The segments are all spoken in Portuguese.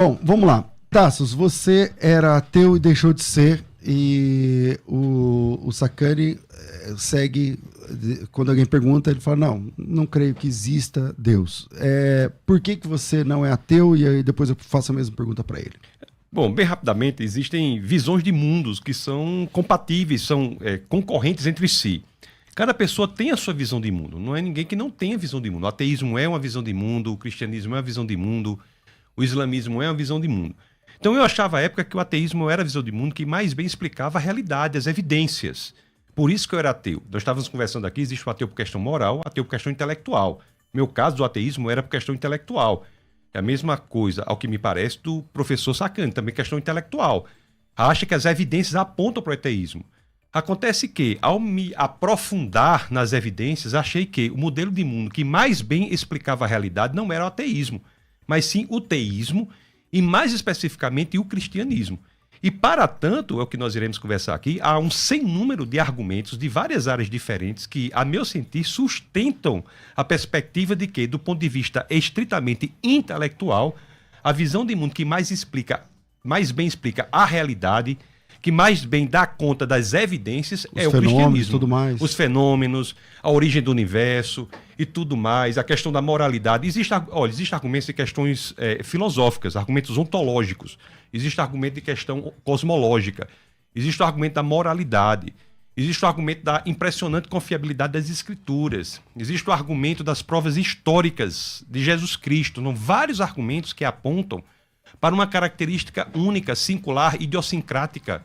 Bom, vamos lá. Tassos, você era ateu e deixou de ser, e o Sacani segue, quando alguém pergunta, ele fala, não creio que exista Deus. Por que você não é ateu? E aí depois eu faço a mesma pergunta para ele. Bom, bem rapidamente, existem visões de mundos que são compatíveis, são concorrentes entre si. Cada pessoa tem a sua visão de mundo, não é ninguém que não tenha visão de mundo. O ateísmo é uma visão de mundo, o cristianismo é uma visão de mundo, o islamismo é uma visão de mundo. Então eu achava à época que o ateísmo era a visão de mundo que mais bem explicava a realidade, as evidências. Por isso que eu era ateu. Nós estávamos conversando aqui, existe o ateu por questão moral, ateu por questão intelectual. No meu caso, o ateísmo era por questão intelectual. É a mesma coisa, ao que me parece, do professor Sacani, também questão intelectual. Acha que as evidências apontam para o ateísmo. Acontece que, ao me aprofundar nas evidências, achei que o modelo de mundo que mais bem explicava a realidade não era o ateísmo, mas sim o teísmo e, mais especificamente, o cristianismo. E, para tanto, é o que nós iremos conversar aqui, há um sem número de argumentos de várias áreas diferentes que, a meu sentir, sustentam a perspectiva de que, do ponto de vista estritamente intelectual, a visão de mundo que mais bem explica a realidade, que mais bem dá conta das evidências, é o cristianismo. Tudo mais. Os fenômenos, a origem do universo e tudo mais, a questão da moralidade. Existem argumentos de questões filosóficas, argumentos ontológicos. Existe argumento de questão cosmológica. Existe o argumento da moralidade. Existe o argumento da impressionante confiabilidade das escrituras. Existe o argumento das provas históricas de Jesus Cristo. São vários argumentos que apontam para uma característica única, singular, idiosincrática,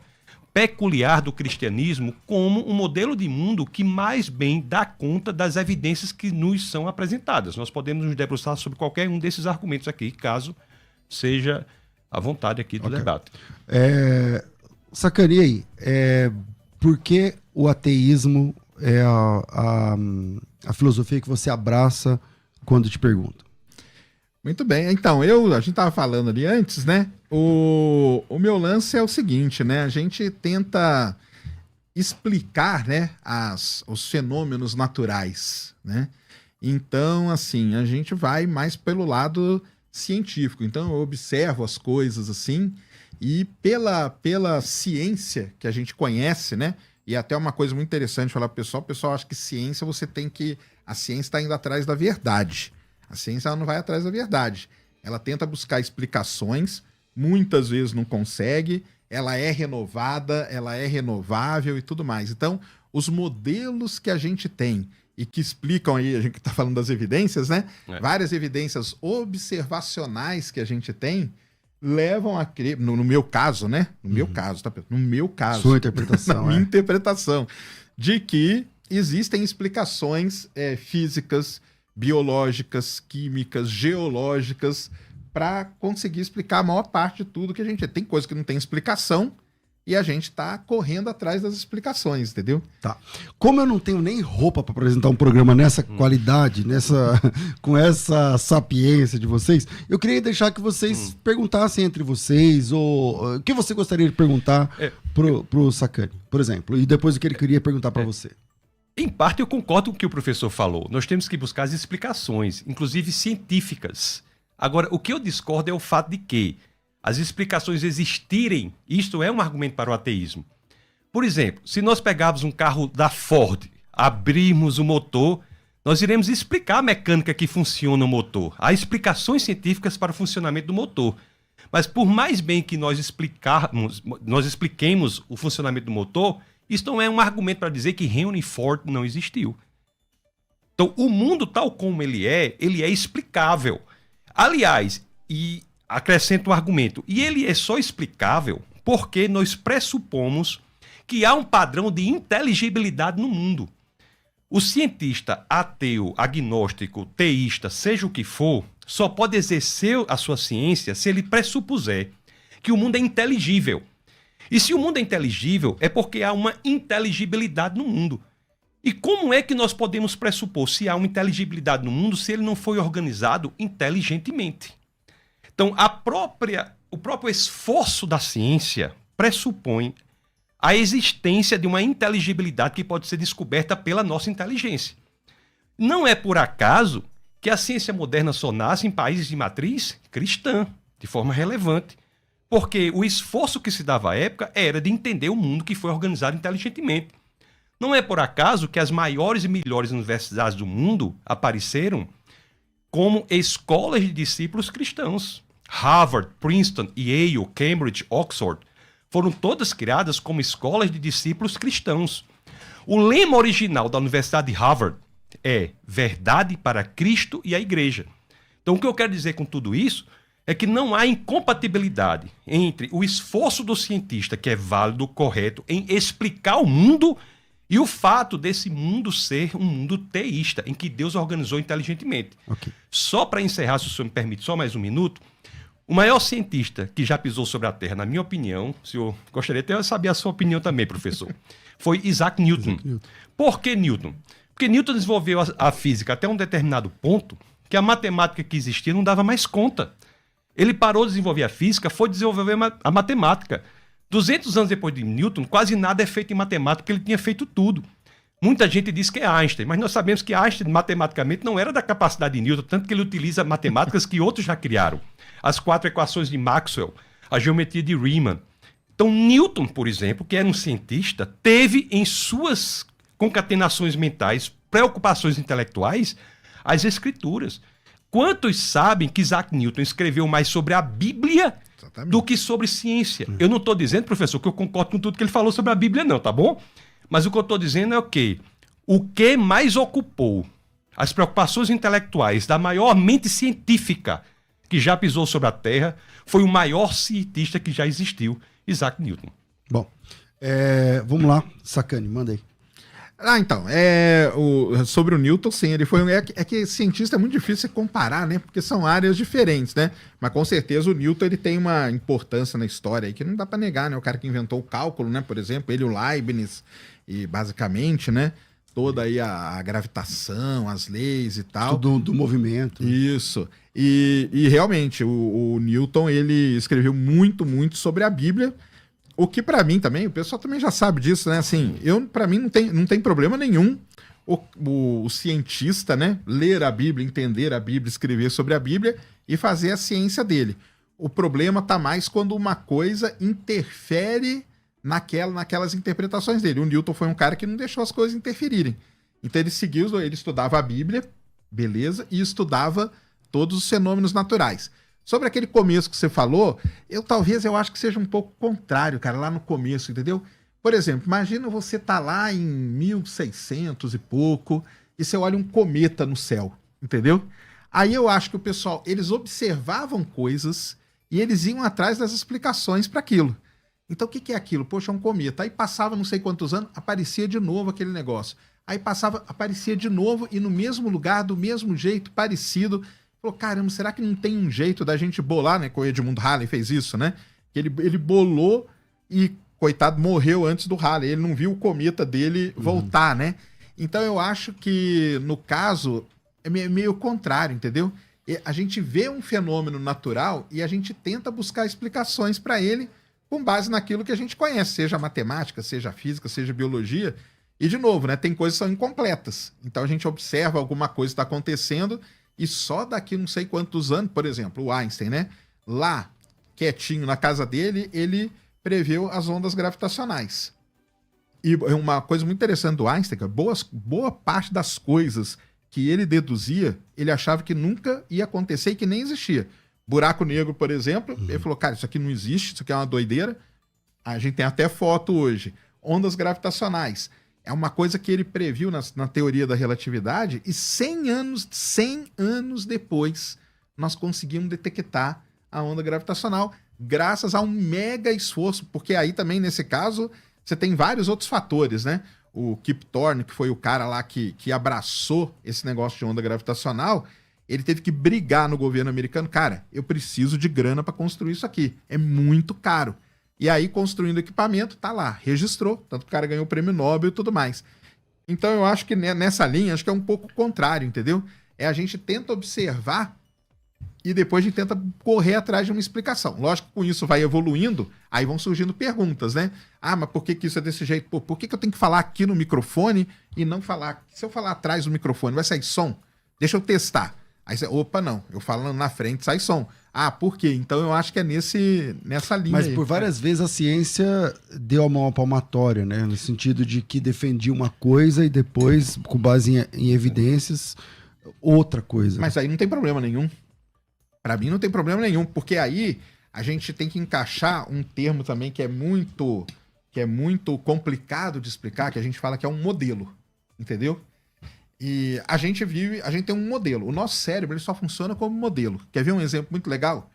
peculiar do cristianismo como um modelo de mundo que mais bem dá conta das evidências que nos são apresentadas. Nós podemos nos debruçar sobre qualquer um desses argumentos aqui, caso seja à vontade aqui do debate. Sacani aí, por que o ateísmo é a filosofia que você abraça quando te pergunto? Muito bem, então, a gente estava falando ali antes, né? O meu lance é o seguinte, né? A gente tenta explicar, né, os fenômenos naturais, né? Então, assim, a gente vai mais pelo lado científico. Então, eu observo as coisas assim, e pela ciência que a gente conhece, né? E até uma coisa muito interessante falar pro pessoal, o pessoal acha que ciência a ciência está indo atrás da verdade. A ciência ela não vai atrás da verdade. Ela tenta buscar explicações, muitas vezes não consegue, ela é renovada, ela é renovável e tudo mais. Então, os modelos que a gente tem e que explicam aí, a gente está falando das evidências, né? Várias evidências observacionais que a gente tem levam a crer, no meu caso, né? No meu caso, tá? No meu caso. Sua interpretação, na minha interpretação, de que existem explicações físicas, biológicas, químicas, geológicas, para conseguir explicar a maior parte de tudo que a gente tem. Coisa que não tem explicação e a gente está correndo atrás das explicações, entendeu? Tá. Como eu não tenho nem roupa para apresentar um programa nessa qualidade, com essa sapiência de vocês, eu queria deixar que vocês perguntassem entre vocês, ou o que você gostaria de perguntar pro Sacani, por exemplo, e depois o que ele queria perguntar para você. Em parte, eu concordo com o que o professor falou. Nós temos que buscar as explicações, inclusive científicas. Agora, o que eu discordo é o fato de que as explicações existirem, isto é um argumento para o ateísmo. Por exemplo, se nós pegarmos um carro da Ford, abrirmos o motor, nós iremos explicar a mecânica que funciona o motor. Há explicações científicas para o funcionamento do motor. Mas por mais bem que nós expliquemos o funcionamento do motor, isso não é um argumento para dizer que Henry Ford não existiu. Então, o mundo tal como ele é explicável. Aliás, e acrescento um argumento, e ele é só explicável porque nós pressupomos que há um padrão de inteligibilidade no mundo. O cientista ateu, agnóstico, teísta, seja o que for, só pode exercer a sua ciência se ele pressupuser que o mundo é inteligível. E se o mundo é inteligível, é porque há uma inteligibilidade no mundo. E como é que nós podemos pressupor se há uma inteligibilidade no mundo se ele não foi organizado inteligentemente? Então, o próprio esforço da ciência pressupõe a existência de uma inteligibilidade que pode ser descoberta pela nossa inteligência. Não é por acaso que a ciência moderna só nasce em países de matriz cristã. de forma relevante. Porque o esforço que se dava à época era de entender o mundo que foi organizado inteligentemente. Não é por acaso que as maiores e melhores universidades do mundo apareceram como escolas de discípulos cristãos. Harvard, Princeton, Yale, Cambridge, Oxford foram todas criadas como escolas de discípulos cristãos. O lema original da Universidade de Harvard é verdade para Cristo e a Igreja. Então, o que eu quero dizer com tudo isso é que não há incompatibilidade entre o esforço do cientista, que é válido, correto, em explicar o mundo, e o fato desse mundo ser um mundo teísta, em que Deus organizou inteligentemente. Ok. Só para encerrar, se o senhor me permite, só mais um minuto, o maior cientista que já pisou sobre a Terra, na minha opinião, gostaria até de saber a sua opinião também, professor, foi Isaac Newton. Por que Newton? Porque Newton desenvolveu a física até um determinado ponto que a matemática que existia não dava mais conta. Ele parou de desenvolver a física, foi desenvolver a matemática. 200 anos depois de Newton, quase nada é feito em matemática, porque ele tinha feito tudo. Muita gente diz que é Einstein, mas nós sabemos que Einstein, matematicamente, não era da capacidade de Newton, tanto que ele utiliza matemáticas que outros já criaram. As 4 equações de Maxwell, a geometria de Riemann. Então, Newton, por exemplo, que era um cientista, teve em suas concatenações mentais, preocupações intelectuais, as escrituras. Quantos sabem que Isaac Newton escreveu mais sobre a Bíblia do que sobre ciência? Eu não estou dizendo, professor, que eu concordo com tudo que ele falou sobre a Bíblia, não, tá bom? Mas o que eu estou dizendo é o que mais ocupou as preocupações intelectuais da maior mente científica que já pisou sobre a Terra foi o maior cientista que já existiu, Isaac Newton. Bom, vamos lá, Sacani, manda aí. Então, sobre o Newton, sim, ele foi. É que cientista é muito difícil você comparar, né? Porque são áreas diferentes, né? Mas com certeza o Newton ele tem uma importância na história aí que não dá para negar, né? O cara que inventou o cálculo, né? Por exemplo, ele, o Leibniz, e basicamente, né? Toda aí a gravitação, as leis e tal. Tudo do movimento. Isso. E realmente, o Newton, ele escreveu muito, muito sobre a Bíblia. O que pra mim também, o pessoal também já sabe disso, né? Assim, pra mim não tem problema nenhum o cientista, né? Ler a Bíblia, entender a Bíblia, escrever sobre a Bíblia e fazer a ciência dele. O problema tá mais quando uma coisa interfere naquelas interpretações dele. O Newton foi um cara que não deixou as coisas interferirem. Então ele estudava a Bíblia, beleza, e estudava todos os fenômenos naturais. Sobre aquele começo que você falou, eu acho que seja um pouco contrário, cara, lá no começo, entendeu? Por exemplo, imagina você tá lá em 1600 e pouco, e você olha um cometa no céu, entendeu? Aí eu acho que o pessoal, eles observavam coisas e eles iam atrás das explicações para aquilo. Então o que é aquilo? Poxa, é um cometa. Aí passava não sei quantos anos, aparecia de novo aquele negócio. Aí aparecia de novo e no mesmo lugar, do mesmo jeito, parecido. Falou, caramba, será que não tem um jeito da gente bolar, né? Que o Edmund Halley fez isso, né? Ele bolou e, coitado, morreu antes do Halley. Ele não viu o cometa dele voltar, né? Então eu acho que, no caso, é meio contrário, entendeu? A gente vê um fenômeno natural e a gente tenta buscar explicações para ele com base naquilo que a gente conhece, seja matemática, seja física, seja biologia. E, de novo, né? Tem coisas que são incompletas. Então a gente observa alguma coisa que está acontecendo e só daqui não sei quantos anos, por exemplo, o Einstein, né? Lá, quietinho na casa dele, ele preveu as ondas gravitacionais. E uma coisa muito interessante do Einstein, boa parte das coisas que ele deduzia, ele achava que nunca ia acontecer e que nem existia. Buraco negro, por exemplo, ele falou, cara, isso aqui não existe, isso aqui é uma doideira. A gente tem até foto hoje. Ondas gravitacionais. É uma coisa que ele previu na teoria da relatividade e 100 anos depois nós conseguimos detectar a onda gravitacional graças a um mega esforço, porque aí também, nesse caso, você tem vários outros fatores, né? O Kip Thorne, que foi o cara lá que abraçou esse negócio de onda gravitacional, ele teve que brigar no governo americano. Cara, eu preciso de grana para construir isso aqui. É muito caro. E aí, construindo equipamento, tá lá, registrou. Tanto que o cara ganhou o prêmio Nobel e tudo mais. Então, eu acho que nessa linha, acho que é um pouco contrário, entendeu? A gente tenta observar e depois a gente tenta correr atrás de uma explicação. Lógico que com isso vai evoluindo, aí vão surgindo perguntas, né? Ah, mas por que isso é desse jeito? Pô, por que eu tenho que falar aqui no microfone e não falar... Se eu falar atrás do microfone, vai sair som? Deixa eu testar. Aí você, opa, não. Eu falo na frente, sai som. Ah, por quê? Então eu acho que é nessa linha. Mas aí. por várias vezes a ciência deu a mão à palmatória, né? No sentido de que defendia uma coisa e depois, com base em evidências, outra coisa. Mas aí não tem problema nenhum. Para mim não tem problema nenhum, porque aí a gente tem que encaixar um termo também que é muito complicado de explicar, que a gente fala que é um modelo, entendeu? E a gente tem um modelo. O nosso cérebro ele só funciona como modelo. Quer ver um exemplo muito legal?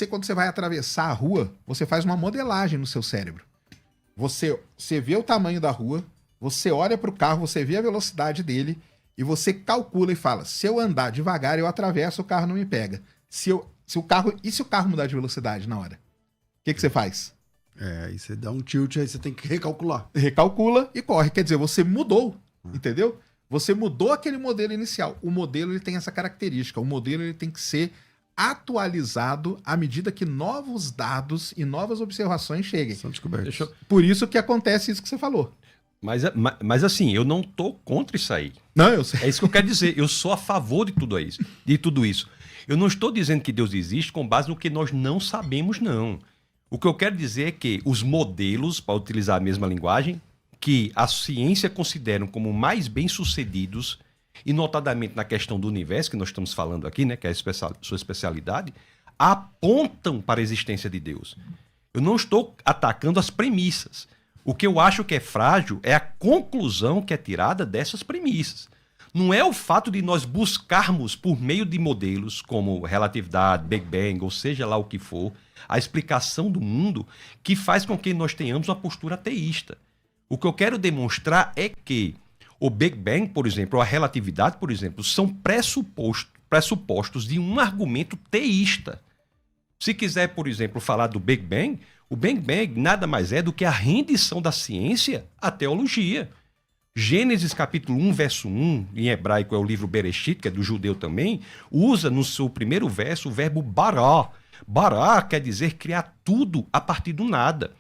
Quando você vai atravessar a rua, você faz uma modelagem no seu cérebro. Você vê o tamanho da rua, você olha para o carro, você vê a velocidade dele e você calcula e fala: se eu andar devagar, eu atravesso, o carro não me pega. Se o carro mudar de velocidade na hora? O que você faz? Aí você dá um tilt, aí você tem que recalcular. Recalcula e corre. Quer dizer, você mudou, entendeu? Você mudou aquele modelo inicial. O modelo ele tem essa característica. O modelo ele tem que ser atualizado à medida que novos dados e novas observações cheguem. São descobertas. Por isso que acontece isso que você falou. Mas assim, eu não tô contra isso aí. Não, eu sei. É isso que eu quero dizer. Eu sou a favor de tudo isso. Eu não estou dizendo que Deus existe com base no que nós não sabemos, não. O que eu quero dizer é que os modelos, para utilizar a mesma linguagem, que a ciência considera como mais bem-sucedidos, e notadamente na questão do universo, que nós estamos falando aqui, né, que é a sua especialidade, apontam para a existência de Deus. Eu não estou atacando as premissas. O que eu acho que é frágil é a conclusão que é tirada dessas premissas. Não é o fato de nós buscarmos, por meio de modelos como relatividade, Big Bang, ou seja lá o que for, a explicação do mundo que faz com que nós tenhamos uma postura ateísta. O que eu quero demonstrar é que o Big Bang, por exemplo, ou a relatividade, por exemplo, são pressupostos de um argumento teísta. Se quiser, por exemplo, falar do Big Bang, o Big Bang nada mais é do que a rendição da ciência à teologia. Gênesis capítulo 1, verso 1, em hebraico é o livro Bereshit, que é do judeu também, usa no seu primeiro verso o verbo bará. Bará quer dizer criar tudo a partir do nada.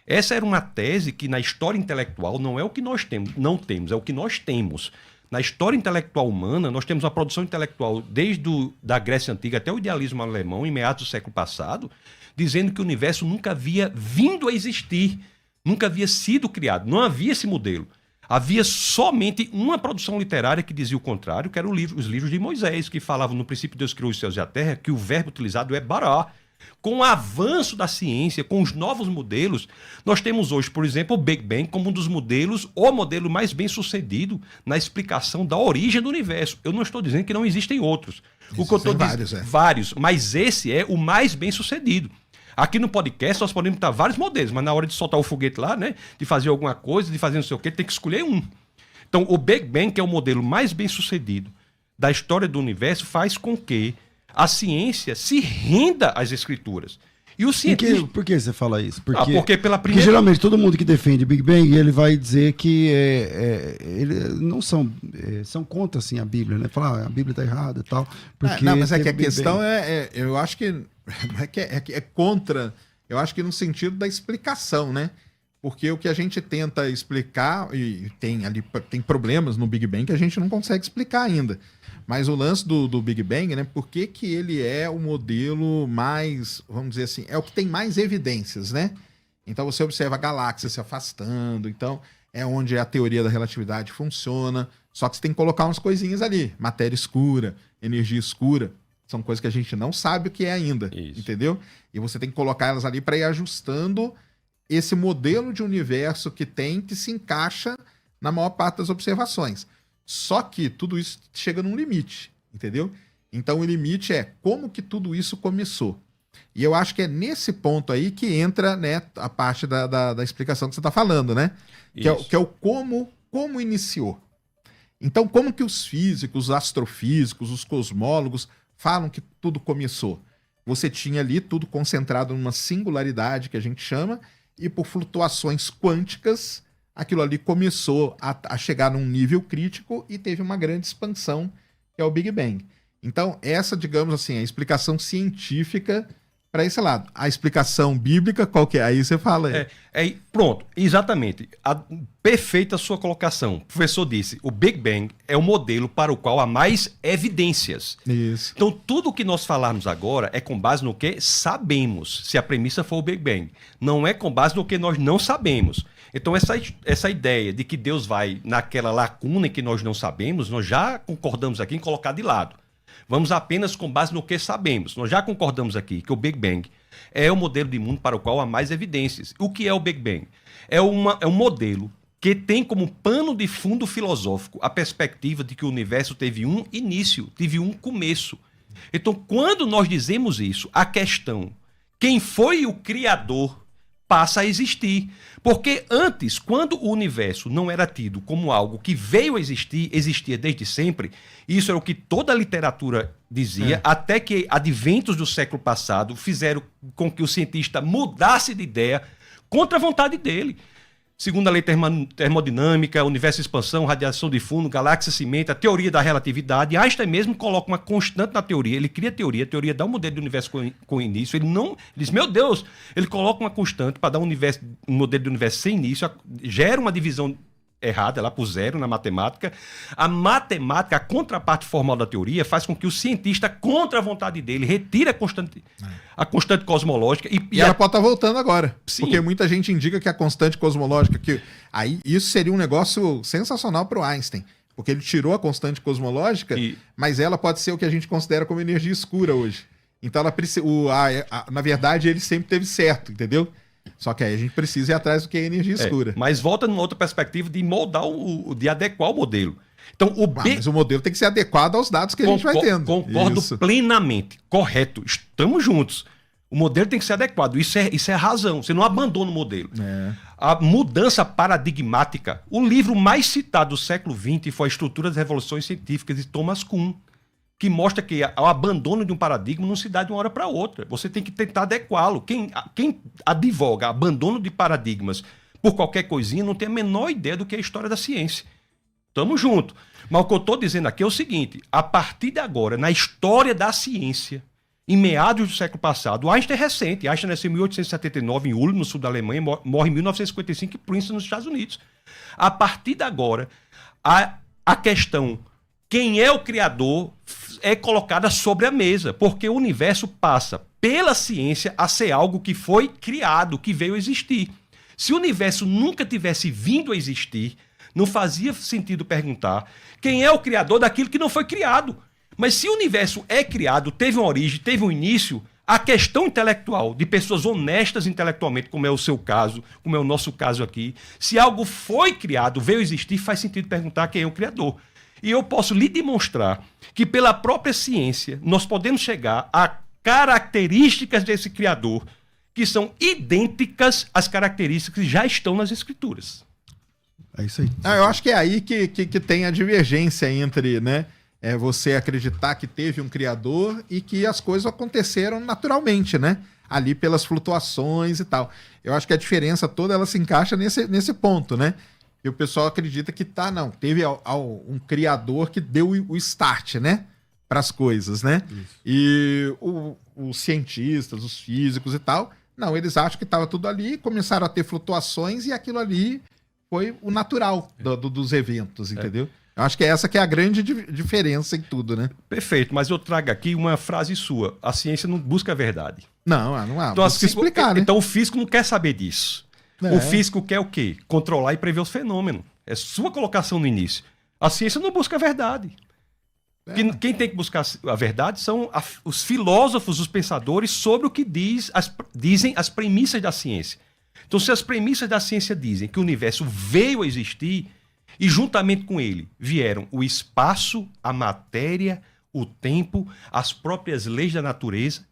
Essa era uma tese que na história intelectual não é o que nós não temos, é o que nós temos. Na história intelectual humana, nós temos uma produção intelectual desde da Grécia Antiga até o idealismo alemão, em meados do século passado, dizendo que o universo nunca havia vindo a existir, nunca havia sido criado, não havia esse modelo. Havia somente uma produção literária que dizia o contrário, que eram os livros de Moisés, que falavam no princípio Deus criou os céus e a terra, que o verbo utilizado é bará. Com o avanço da ciência, com os novos modelos, nós temos hoje, por exemplo, o Big Bang como um dos modelos, o modelo mais bem sucedido na explicação da origem do universo. Eu não estou dizendo que não existem outros. O que eu estou dizendo, vários, mas esse é o mais bem sucedido. Aqui no podcast nós podemos estar vários modelos, mas na hora de soltar o foguete lá, né, de fazer alguma coisa, de fazer não sei o quê, tem que escolher um. Então, o Big Bang, que é o modelo mais bem sucedido da história do universo, faz com que a ciência se renda às escrituras. E o cientista... Por que você fala isso? Porque geralmente todo mundo que defende Big Bang, ele vai dizer que eles não são contra assim, a Bíblia, né? Falar a Bíblia está errada e tal. Porque não, mas é que a questão eu acho que é contra, eu acho que no sentido da explicação, né? Porque o que a gente tenta explicar, e tem problemas no Big Bang que a gente não consegue explicar ainda. Mas o lance do Big Bang, né? Por que ele é o modelo mais, vamos dizer assim, é o que tem mais evidências, né? Então você observa a galáxia se afastando, então é onde a teoria da relatividade funciona. Só que você tem que colocar umas coisinhas ali. Matéria escura, energia escura. São coisas que a gente não sabe o que é ainda, entendeu? E você tem que colocar elas ali para ir ajustando esse modelo de universo que se encaixa na maior parte das observações. Só que tudo isso chega num limite, entendeu? Então o limite é como que tudo isso começou. E eu acho que é nesse ponto aí que entra, né, a parte da explicação que você está falando, né? Que é o como iniciou. Então como que os físicos, os astrofísicos, os cosmólogos falam que tudo começou? Você tinha ali tudo concentrado numa singularidade que a gente chama, e por flutuações quânticas, aquilo ali começou a chegar num nível crítico e teve uma grande expansão, que é o Big Bang. Então, essa, digamos assim, é a explicação científica para esse lado. A explicação bíblica, qual que é? Aí você fala. Pronto, exatamente. Perfeita a sua colocação. O professor disse, o Big Bang é o modelo para o qual há mais evidências. Isso. Então, tudo o que nós falarmos agora é com base no que sabemos, se a premissa for o Big Bang. Não é com base no que nós não sabemos. Então, essa ideia de que Deus vai naquela lacuna em que nós não sabemos, nós já concordamos aqui em colocar de lado. Vamos apenas com base no que sabemos. Nós já concordamos aqui que o Big Bang é o modelo de mundo para o qual há mais evidências. O que é o Big Bang? É um modelo que tem como pano de fundo filosófico a perspectiva de que o universo teve um início, teve um começo. Então, quando nós dizemos isso, a questão, quem foi o criador, passa a existir. Porque antes, quando o universo não era tido como algo que veio a existir, existia desde sempre, isso era o que toda a literatura dizia, até que adventos do século passado fizeram com que o cientista mudasse de ideia contra a vontade dele. Segundo a lei termodinâmica, universo expansão, radiação de fundo, galáxia cimenta, a teoria da relatividade, Einstein mesmo coloca uma constante na teoria, ele cria a teoria dá um modelo de universo com início, ele diz, meu Deus, ele coloca uma constante para dar um modelo de universo sem início, gera uma divisão errada, lá por zero na matemática. A matemática, a contraparte formal da teoria, faz com que o cientista, contra a vontade dele, retire a constante cosmológica. E ela pode estar voltando agora. Sim. Porque muita gente indica que a constante cosmológica, aí isso seria um negócio sensacional para o Einstein. Porque ele tirou a constante cosmológica, mas ela pode ser o que a gente considera como energia escura hoje. Então, na verdade, ele sempre teve certo, entendeu? Só que aí a gente precisa ir atrás do que é energia escura. Mas volta numa outra perspectiva de moldar, de adequar o modelo. Então, mas o modelo tem que ser adequado aos dados que a gente vai tendo. Concordo plenamente. Correto. Estamos juntos. O modelo tem que ser adequado. Isso é a razão. Você não abandona o modelo. A mudança paradigmática. O livro mais citado do século XX foi A Estrutura das Revoluções Científicas, de Thomas Kuhn, que mostra que o abandono de um paradigma não se dá de uma hora para outra. Você tem que tentar adequá-lo. Quem advoga abandono de paradigmas por qualquer coisinha não tem a menor ideia do que é a história da ciência. Tamo junto. Mas o que eu estou dizendo aqui é o seguinte, a partir de agora, na história da ciência, em meados do século passado, Einstein é recente. Einstein nasceu em 1879 em Ulm, no sul da Alemanha, morre em 1955 em Princeton, nos Estados Unidos. A partir de agora, a questão quem é o criador é colocada sobre a mesa, porque o universo passa pela ciência a ser algo que foi criado, que veio a existir. Se o universo nunca tivesse vindo a existir, não fazia sentido perguntar quem é o criador daquilo que não foi criado. Mas se o universo é criado, teve uma origem, teve um início, a questão intelectual de pessoas honestas intelectualmente, como é o seu caso, como é o nosso caso aqui, se algo foi criado, veio a existir, faz sentido perguntar quem é o criador. E eu posso lhe demonstrar que pela própria ciência nós podemos chegar a características desse criador que são idênticas às características que já estão nas escrituras. É isso aí. Eu acho que é aí que tem a divergência entre, né, você acreditar que teve um criador e que as coisas aconteceram naturalmente, né? Ali pelas flutuações e tal. Eu acho que a diferença toda ela se encaixa nesse ponto, né? E o pessoal acredita que teve um criador que deu o start, né? Para as coisas, né? Isso. E os cientistas, os físicos e tal, não, eles acham que estava tudo ali, começaram a ter flutuações e aquilo ali foi o natural dos eventos, entendeu? Eu acho que essa que é a grande diferença em tudo, né? Perfeito, mas eu trago aqui uma frase sua. A ciência não busca a verdade. Não então, busca explicar, né? Então o físico não quer saber disso. O físico quer o quê? Controlar e prever os fenômenos. É sua colocação no início. A ciência não busca a verdade. Quem tem que buscar a verdade são os filósofos, os pensadores, sobre o que dizem as premissas da ciência. Então, se as premissas da ciência dizem que o universo veio a existir e, juntamente com ele, vieram o espaço, a matéria, o tempo, as próprias leis da natureza,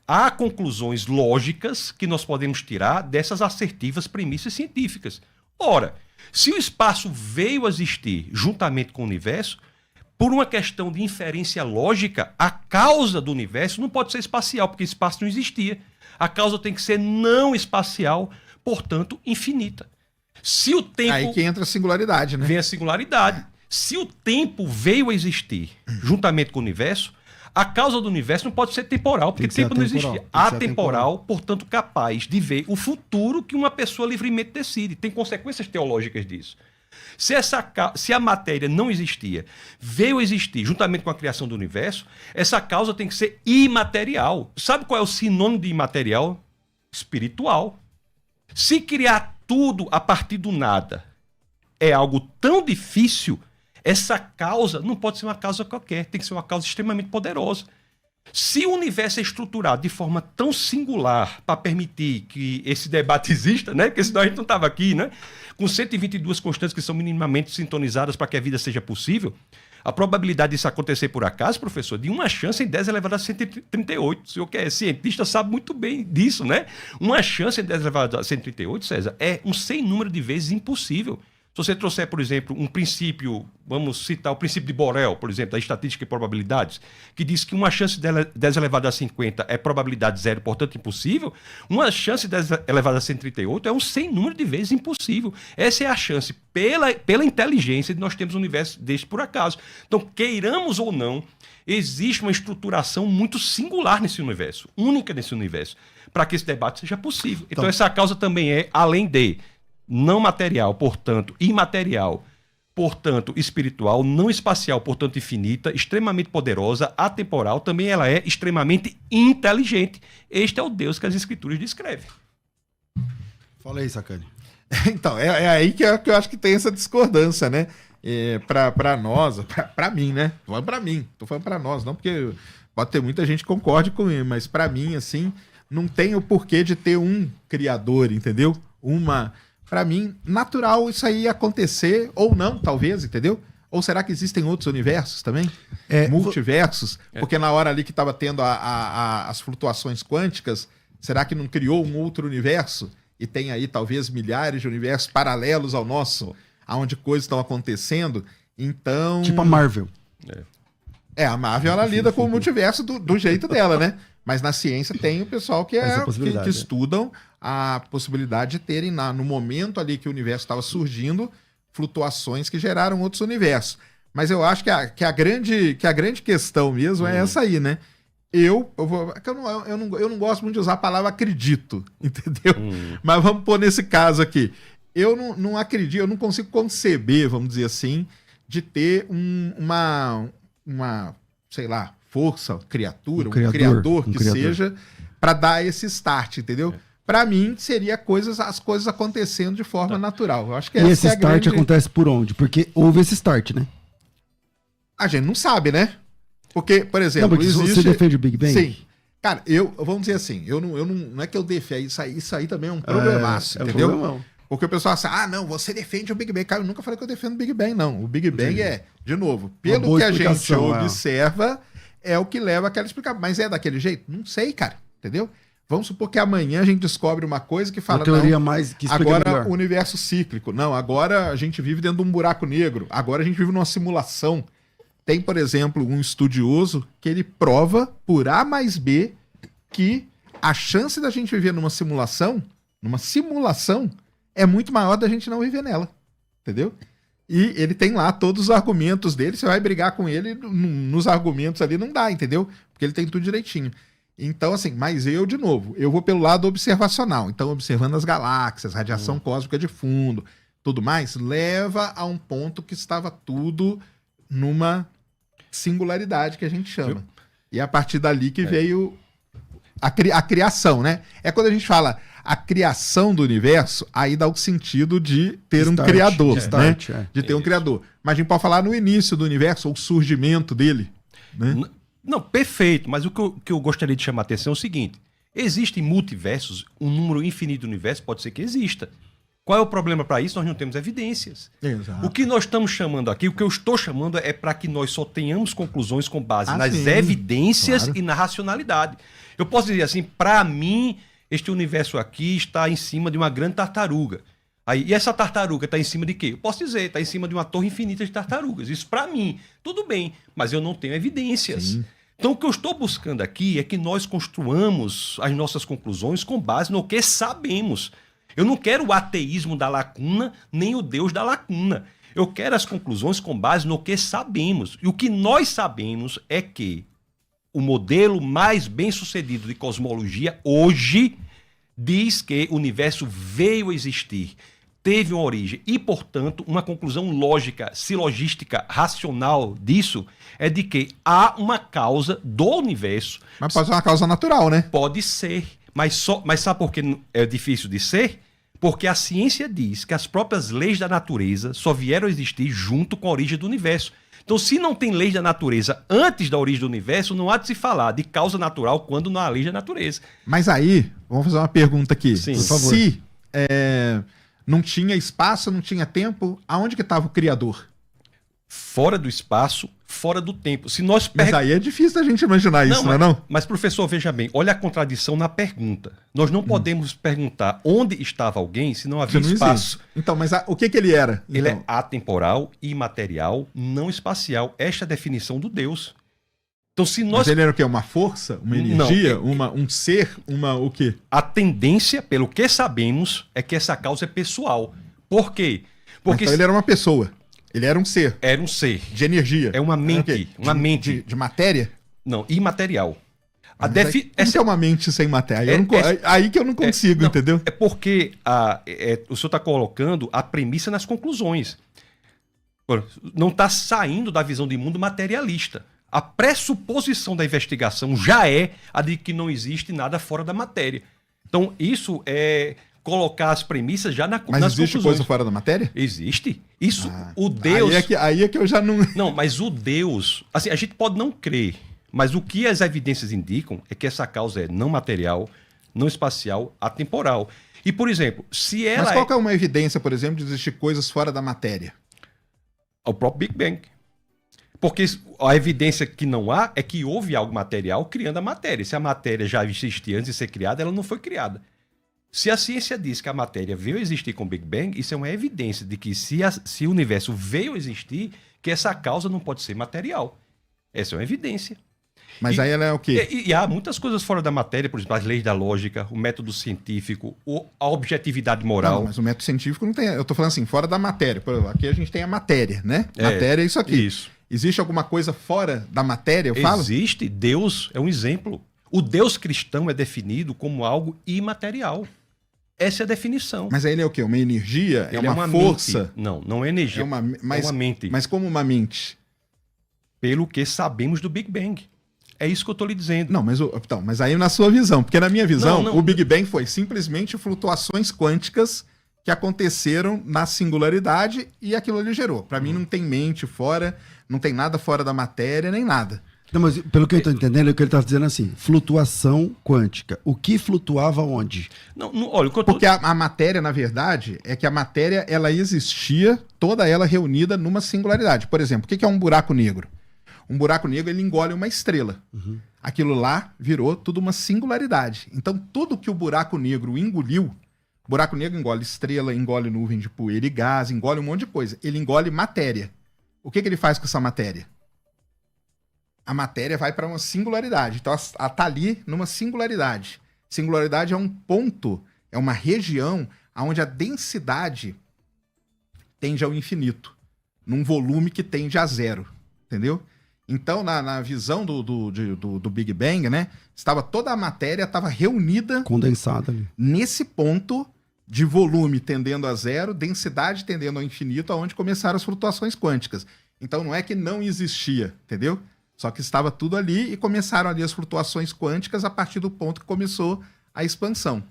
há conclusões lógicas que nós podemos tirar dessas assertivas premissas científicas. Ora, se o espaço veio a existir juntamente com o universo, por uma questão de inferência lógica, a causa do universo não pode ser espacial, porque espaço não existia. A causa tem que ser não espacial, portanto, infinita. Se o tempo... Aí que entra a singularidade, né? Vem a singularidade. Se o tempo veio a existir juntamente com o universo, A causa do universo não pode ser temporal, porque tempo não existia. Atemporal, portanto, capaz de ver o futuro que uma pessoa livremente decide. Tem consequências teológicas disso. Se a matéria não existia, veio existir juntamente com a criação do universo, essa causa tem que ser imaterial. Sabe qual é o sinônimo de imaterial? Espiritual. Se criar tudo a partir do nada é algo tão difícil, essa causa não pode ser uma causa qualquer, tem que ser uma causa extremamente poderosa. Se o universo é estruturado de forma tão singular para permitir que esse debate exista, né? Porque senão a gente não estava aqui, né? Com 122 constantes que são minimamente sintonizadas para que a vida seja possível, a probabilidade disso acontecer por acaso, professor, de uma chance em 10 elevado a 138. O senhor que é cientista sabe muito bem disso, né? Uma chance em 10 elevado a 138, César, é um sem número de vezes impossível. Se você trouxer, por exemplo, um princípio, vamos citar o princípio de Borel, por exemplo, da estatística e probabilidades, que diz que uma chance de 10 elevado a 50 é probabilidade zero, portanto impossível, uma chance de 10 elevado a 138 é um sem número de vezes impossível. Essa é a chance, pela inteligência, de nós termos um universo deste por acaso. Então, queiramos ou não, existe uma estruturação muito singular nesse universo, única nesse universo, para que esse debate seja possível. Então, essa causa também é, além de não material, portanto, imaterial, portanto, espiritual, não espacial, portanto, infinita, extremamente poderosa, atemporal, também ela é extremamente inteligente. Este é o Deus que as Escrituras descrevem. Fala aí, Sacani. Então, é aí que eu acho que tem essa discordância, né? Para nós, para mim, né? Tô falando para nós, não porque pode ter muita gente que concorde comigo, mas para mim, assim, não tem o porquê de ter um criador, entendeu? Para mim, natural isso aí acontecer, ou não, talvez, entendeu? Ou será que existem outros universos também? Multiversos? Porque na hora ali que estava tendo as flutuações quânticas, será que não criou um outro universo? E tem aí talvez milhares de universos paralelos ao nosso, onde coisas estão acontecendo. Então... Tipo a Marvel. A Marvel ela lida com o multiverso do jeito dela, né? Mas na ciência tem o pessoal que estudam a possibilidade de terem, no momento ali que o universo estava surgindo, flutuações que geraram outros universos. Mas eu acho que a grande questão mesmo é essa aí, né? Eu não gosto muito de usar a palavra acredito, entendeu? Mas vamos pôr nesse caso aqui. Eu não acredito, eu não consigo conceber, vamos dizer assim, de ter uma sei lá, força, criatura, um criador que seja, para dar esse start, entendeu? Para mim, seria as coisas acontecendo de forma natural. Eu acho que esse start acontece por onde? Porque houve esse start, né? A gente não sabe, né? Porque, por exemplo, não, você defende o Big Bang? Sim. Cara, vamos dizer assim, não é que eu defendo, isso aí também é um problemaço, entendeu? Problemão. Porque o pessoal fala não, você defende o Big Bang. Cara, eu nunca falei que eu defendo o Big Bang, não. O Big Bang de novo, pelo que a gente observa, é o que leva àquela explicação. Mas é daquele jeito? Não sei, cara, entendeu? Vamos supor que amanhã a gente descobre uma coisa que fala, uma teoria mais que agora melhor. O universo cíclico. Não, agora a gente vive dentro de um buraco negro. Agora a gente vive numa simulação. Tem, por exemplo, um estudioso que ele prova por A mais B que a chance da gente viver numa simulação é muito maior da gente não viver nela, entendeu? E ele tem lá todos os argumentos dele, você vai brigar com ele nos argumentos ali, não dá, entendeu? Porque ele tem tudo direitinho. Então, assim, mas de novo, eu vou pelo lado observacional. Então, observando as galáxias, radiação cósmica de fundo, tudo mais, leva a um ponto que estava tudo numa singularidade que a gente chama. E é a partir dali que veio a criação, né? É quando a gente fala a criação do universo, aí dá o sentido de ter um criador, né? De ter um criador. Mas a gente pode falar no início do universo, ou o surgimento dele, né? Não, perfeito, mas o que eu gostaria de chamar a atenção é o seguinte: existem multiversos, um número infinito do universo, pode ser que exista. Qual é o problema para isso? Nós não temos evidências. Exato. O que nós estamos chamando aqui, o que eu estou chamando é para que nós só tenhamos conclusões com base nas evidências e na racionalidade. Eu posso dizer assim, para mim, este universo aqui está em cima de uma grande tartaruga. E essa tartaruga está em cima de quê? Eu posso dizer, está em cima de uma torre infinita de tartarugas. Isso para mim, tudo bem, mas eu não tenho evidências. Sim. Então o que eu estou buscando aqui é que nós construamos as nossas conclusões com base no que sabemos. Eu não quero o ateísmo da lacuna, nem o Deus da lacuna. Eu quero as conclusões com base no que sabemos. E o que nós sabemos é que o modelo mais bem-sucedido de cosmologia hoje diz que o universo veio a existir, teve uma origem e, portanto, uma conclusão lógica, silogística, racional disso é de que há uma causa do universo. Mas pode ser uma causa natural, né? Pode ser, mas sabe por que é difícil de ser? Porque a ciência diz que as próprias leis da natureza só vieram a existir junto com a origem do universo. Então, se não tem leis da natureza antes da origem do universo, não há de se falar de causa natural quando não há lei da natureza. Mas aí, vamos fazer uma pergunta aqui. Sim, por favor. Se não tinha espaço, não tinha tempo, aonde que estava o Criador? Fora do espaço, fora do tempo. Se nós Mas aí é difícil a gente imaginar isso, não é não? Mas, professor, veja bem, olha a contradição na pergunta. Nós não podemos perguntar onde estava alguém se não havia espaço. Então, mas o que ele era? Ele é atemporal, imaterial, não espacial. Esta é a definição do Deus. Então, se nós... Mas ele era o quê? Uma força? Uma energia? Um ser? O quê? A tendência, pelo que sabemos, é que essa causa é pessoal. Por quê? Porque então ele era uma pessoa. Ele era um ser. Era um ser. De energia. É uma mente. Uma mente. De matéria? Não, imaterial. Essa é uma mente sem matéria. Aí que eu não consigo, entendeu? É porque o senhor está colocando a premissa nas conclusões. Não está saindo da visão de mundo materialista. A pressuposição da investigação já é a de que não existe nada fora da matéria. Então, isso é colocar as premissas já nas conclusões. Mas existe coisa fora da matéria? Existe. Isso, o Deus... Aí é que eu já não... Não, mas o Deus... Assim, a gente pode não crer, mas o que as evidências indicam é que essa causa é não material, não espacial, atemporal. E, por exemplo, se ela... Mas qual que é uma evidência, por exemplo, de existir coisas fora da matéria? O próprio Big Bang. Porque a evidência que não há é que houve algo material criando a matéria. Se a matéria já existia antes de ser criada, ela não foi criada. Se a ciência diz que a matéria veio a existir com o Big Bang, isso é uma evidência de que se o universo veio a existir, que essa causa não pode ser material. Essa é uma evidência. Mas aí ela é o quê? E há muitas coisas fora da matéria, por exemplo, as leis da lógica, o método científico, a objetividade moral. Não, mas o método científico não tem... Eu tô falando assim, fora da matéria. Por exemplo, aqui a gente tem a matéria, né? Matéria é isso aqui. Isso. Existe alguma coisa fora da matéria, eu falo? Existe. Deus é um exemplo. O Deus cristão é definido como algo imaterial. Essa é a definição. Mas aí ele é o quê? Uma energia? Ele é uma força? Mente. Não é energia. É uma mente. Mas como uma mente? Pelo que sabemos do Big Bang. É isso que eu estou lhe dizendo. Não, mas aí na sua visão. Porque na minha visão, o Big Bang foi simplesmente flutuações quânticas que aconteceram na singularidade e aquilo ali gerou. Para mim não tem mente fora, não tem nada fora da matéria, nem nada. Não, mas pelo que eu estou entendendo, é o que ele está dizendo assim, flutuação quântica. O que flutuava onde? Olha, porque a matéria, na verdade, é que a matéria ela existia, toda ela reunida numa singularidade. Por exemplo, o que é um buraco negro? Um buraco negro ele engole uma estrela. Uhum. Aquilo lá virou tudo uma singularidade. Então, tudo que o buraco negro engoliu, o buraco negro engole estrela, engole nuvem de poeira e gás, engole um monte de coisa. Ele engole matéria. O que ele faz com essa matéria? A matéria vai para uma singularidade. Então, ela está ali numa singularidade. Singularidade é um ponto, é uma região onde a densidade tende ao infinito, num volume que tende a zero. Entendeu? Então, na visão do Big Bang, né? Toda a matéria estava reunida... condensada ali. Nesse ponto de volume tendendo a zero, densidade tendendo ao infinito, aonde começaram as flutuações quânticas. Então, não é que não existia, entendeu? Só que estava tudo ali e começaram ali as flutuações quânticas a partir do ponto que começou a expansão.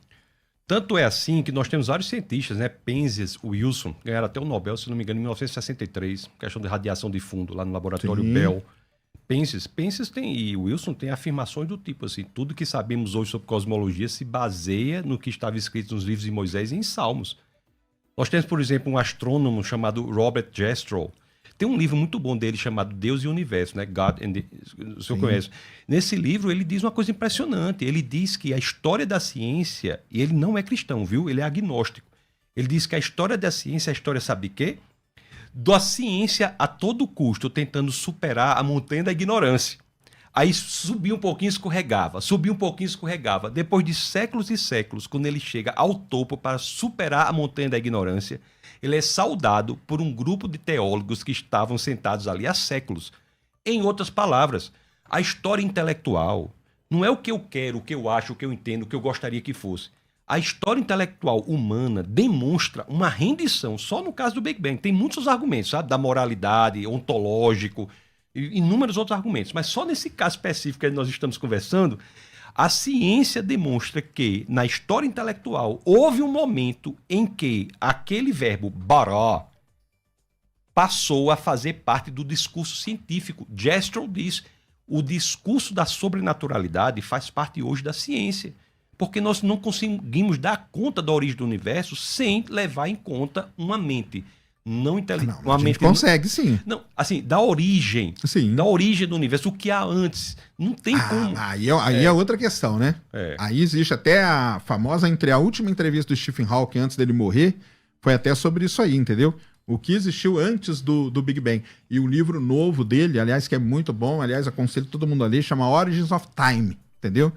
Tanto é assim que nós temos vários cientistas, né? Penzias, Wilson, ganharam até o Nobel, se não me engano, em 1963, questão de radiação de fundo, lá no laboratório Bell. Penzias e Wilson têm afirmações do tipo assim, tudo que sabemos hoje sobre cosmologia se baseia no que estava escrito nos livros de Moisés e em Salmos. Nós temos, por exemplo, um astrônomo chamado Robert Jastrow. Tem um livro muito bom dele chamado Deus e o Universo, né? God and o senhor conhece. Nesse livro ele diz uma coisa impressionante. Ele diz que a história da ciência, e ele não é cristão, viu? Ele é agnóstico. Ele diz que a história da ciência é a história, sabe de quê? Da ciência a todo custo, tentando superar a montanha da ignorância. Aí subia um pouquinho e escorregava, subia um pouquinho e escorregava. Depois de séculos e séculos, quando ele chega ao topo para superar a montanha da ignorância, ele é saudado por um grupo de teólogos que estavam sentados ali há séculos. Em outras palavras, A história intelectual não é o que eu quero, o que eu acho, o que eu entendo, o que eu gostaria que fosse. A história intelectual humana demonstra uma rendição, só no caso do Big Bang. Tem muitos argumentos, sabe? Da moralidade, ontológico, e inúmeros outros argumentos. Mas só nesse caso específico que nós estamos conversando, a ciência demonstra que, na história intelectual, houve um momento em que aquele verbo bará passou a fazer parte do discurso científico. Jastrow diz, o discurso da sobrenaturalidade faz parte hoje da ciência. Porque nós não conseguimos dar conta da origem do universo sem levar em conta uma mente não inteligente. A gente consegue, sim. Não, assim, da origem. Sim. Da origem do universo, o que há antes. Não tem como. Aí é outra questão, né? Aí existe até a famosa, a última entrevista do Stephen Hawking antes dele morrer, foi até sobre isso aí, entendeu? O que existiu antes do Big Bang. E o livro novo dele, aliás, que é muito bom, aliás, aconselho todo mundo a ler, chama Origins of Time, entendeu?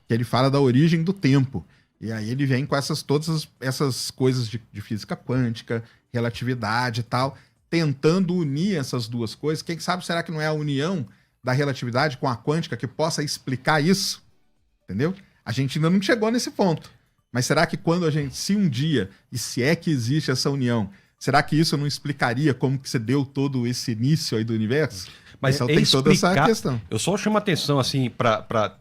Que ele fala da origem do tempo. E aí ele vem com todas essas coisas de física quântica, relatividade e tal, tentando unir essas duas coisas. Quem sabe será que não é a união da relatividade com a quântica que possa explicar isso? Entendeu? A gente ainda não chegou nesse ponto. Mas será que se um dia, e se é que existe essa união, será que isso não explicaria como que você deu todo esse início aí do universo? Mas então tem toda essa questão. Eu só chamo a atenção, assim,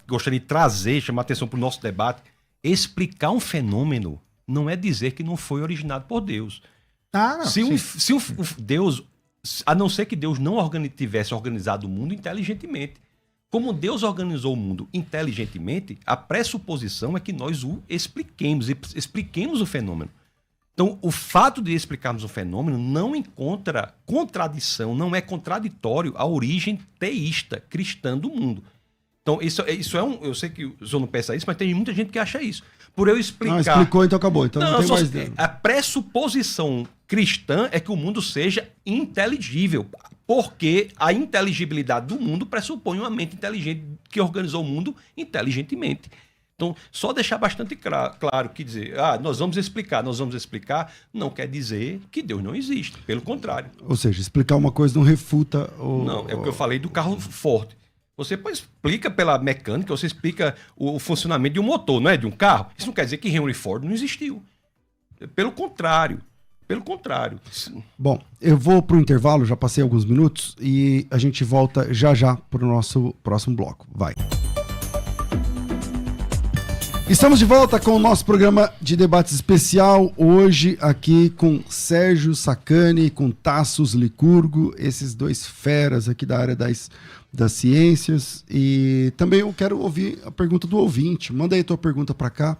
gostaria de chamar a atenção para o nosso debate. Explicar um fenômeno não é dizer que não foi originado por Deus. Ah, não. Se Deus, a não ser que Deus não tivesse organizado o mundo inteligentemente. Como Deus organizou o mundo inteligentemente, a pressuposição é que nós o expliquemos o fenômeno. Então, o fato de explicarmos o fenômeno não encontra contradição, não é contraditório à origem teísta, cristã do mundo. Então, isso é eu sei que o senhor não pensa isso, mas tem muita gente que acha isso. Por eu explicar... Não, explicou, então acabou. Então não tem mais... A pressuposição cristã é que o mundo seja inteligível, porque a inteligibilidade do mundo pressupõe uma mente inteligente que organizou o mundo inteligentemente. Então, só deixar bastante claro que dizer, nós vamos explicar, não quer dizer que Deus não existe, pelo contrário. Ou seja, explicar uma coisa não refuta... Não, é o que eu falei do carro forte. Você explica pela mecânica, você explica o funcionamento de um motor, não é? De um carro. Isso não quer dizer que Henry Ford não existiu. Pelo contrário. Bom, eu vou para o intervalo, já passei alguns minutos, e a gente volta já para o nosso próximo bloco. Vai. Estamos de volta com o nosso programa de debates especial, hoje aqui com Sérgio Sacani, com Tassos Licurgo, esses dois feras aqui da área das ciências. E também eu quero ouvir a pergunta do ouvinte. Manda aí tua pergunta para cá.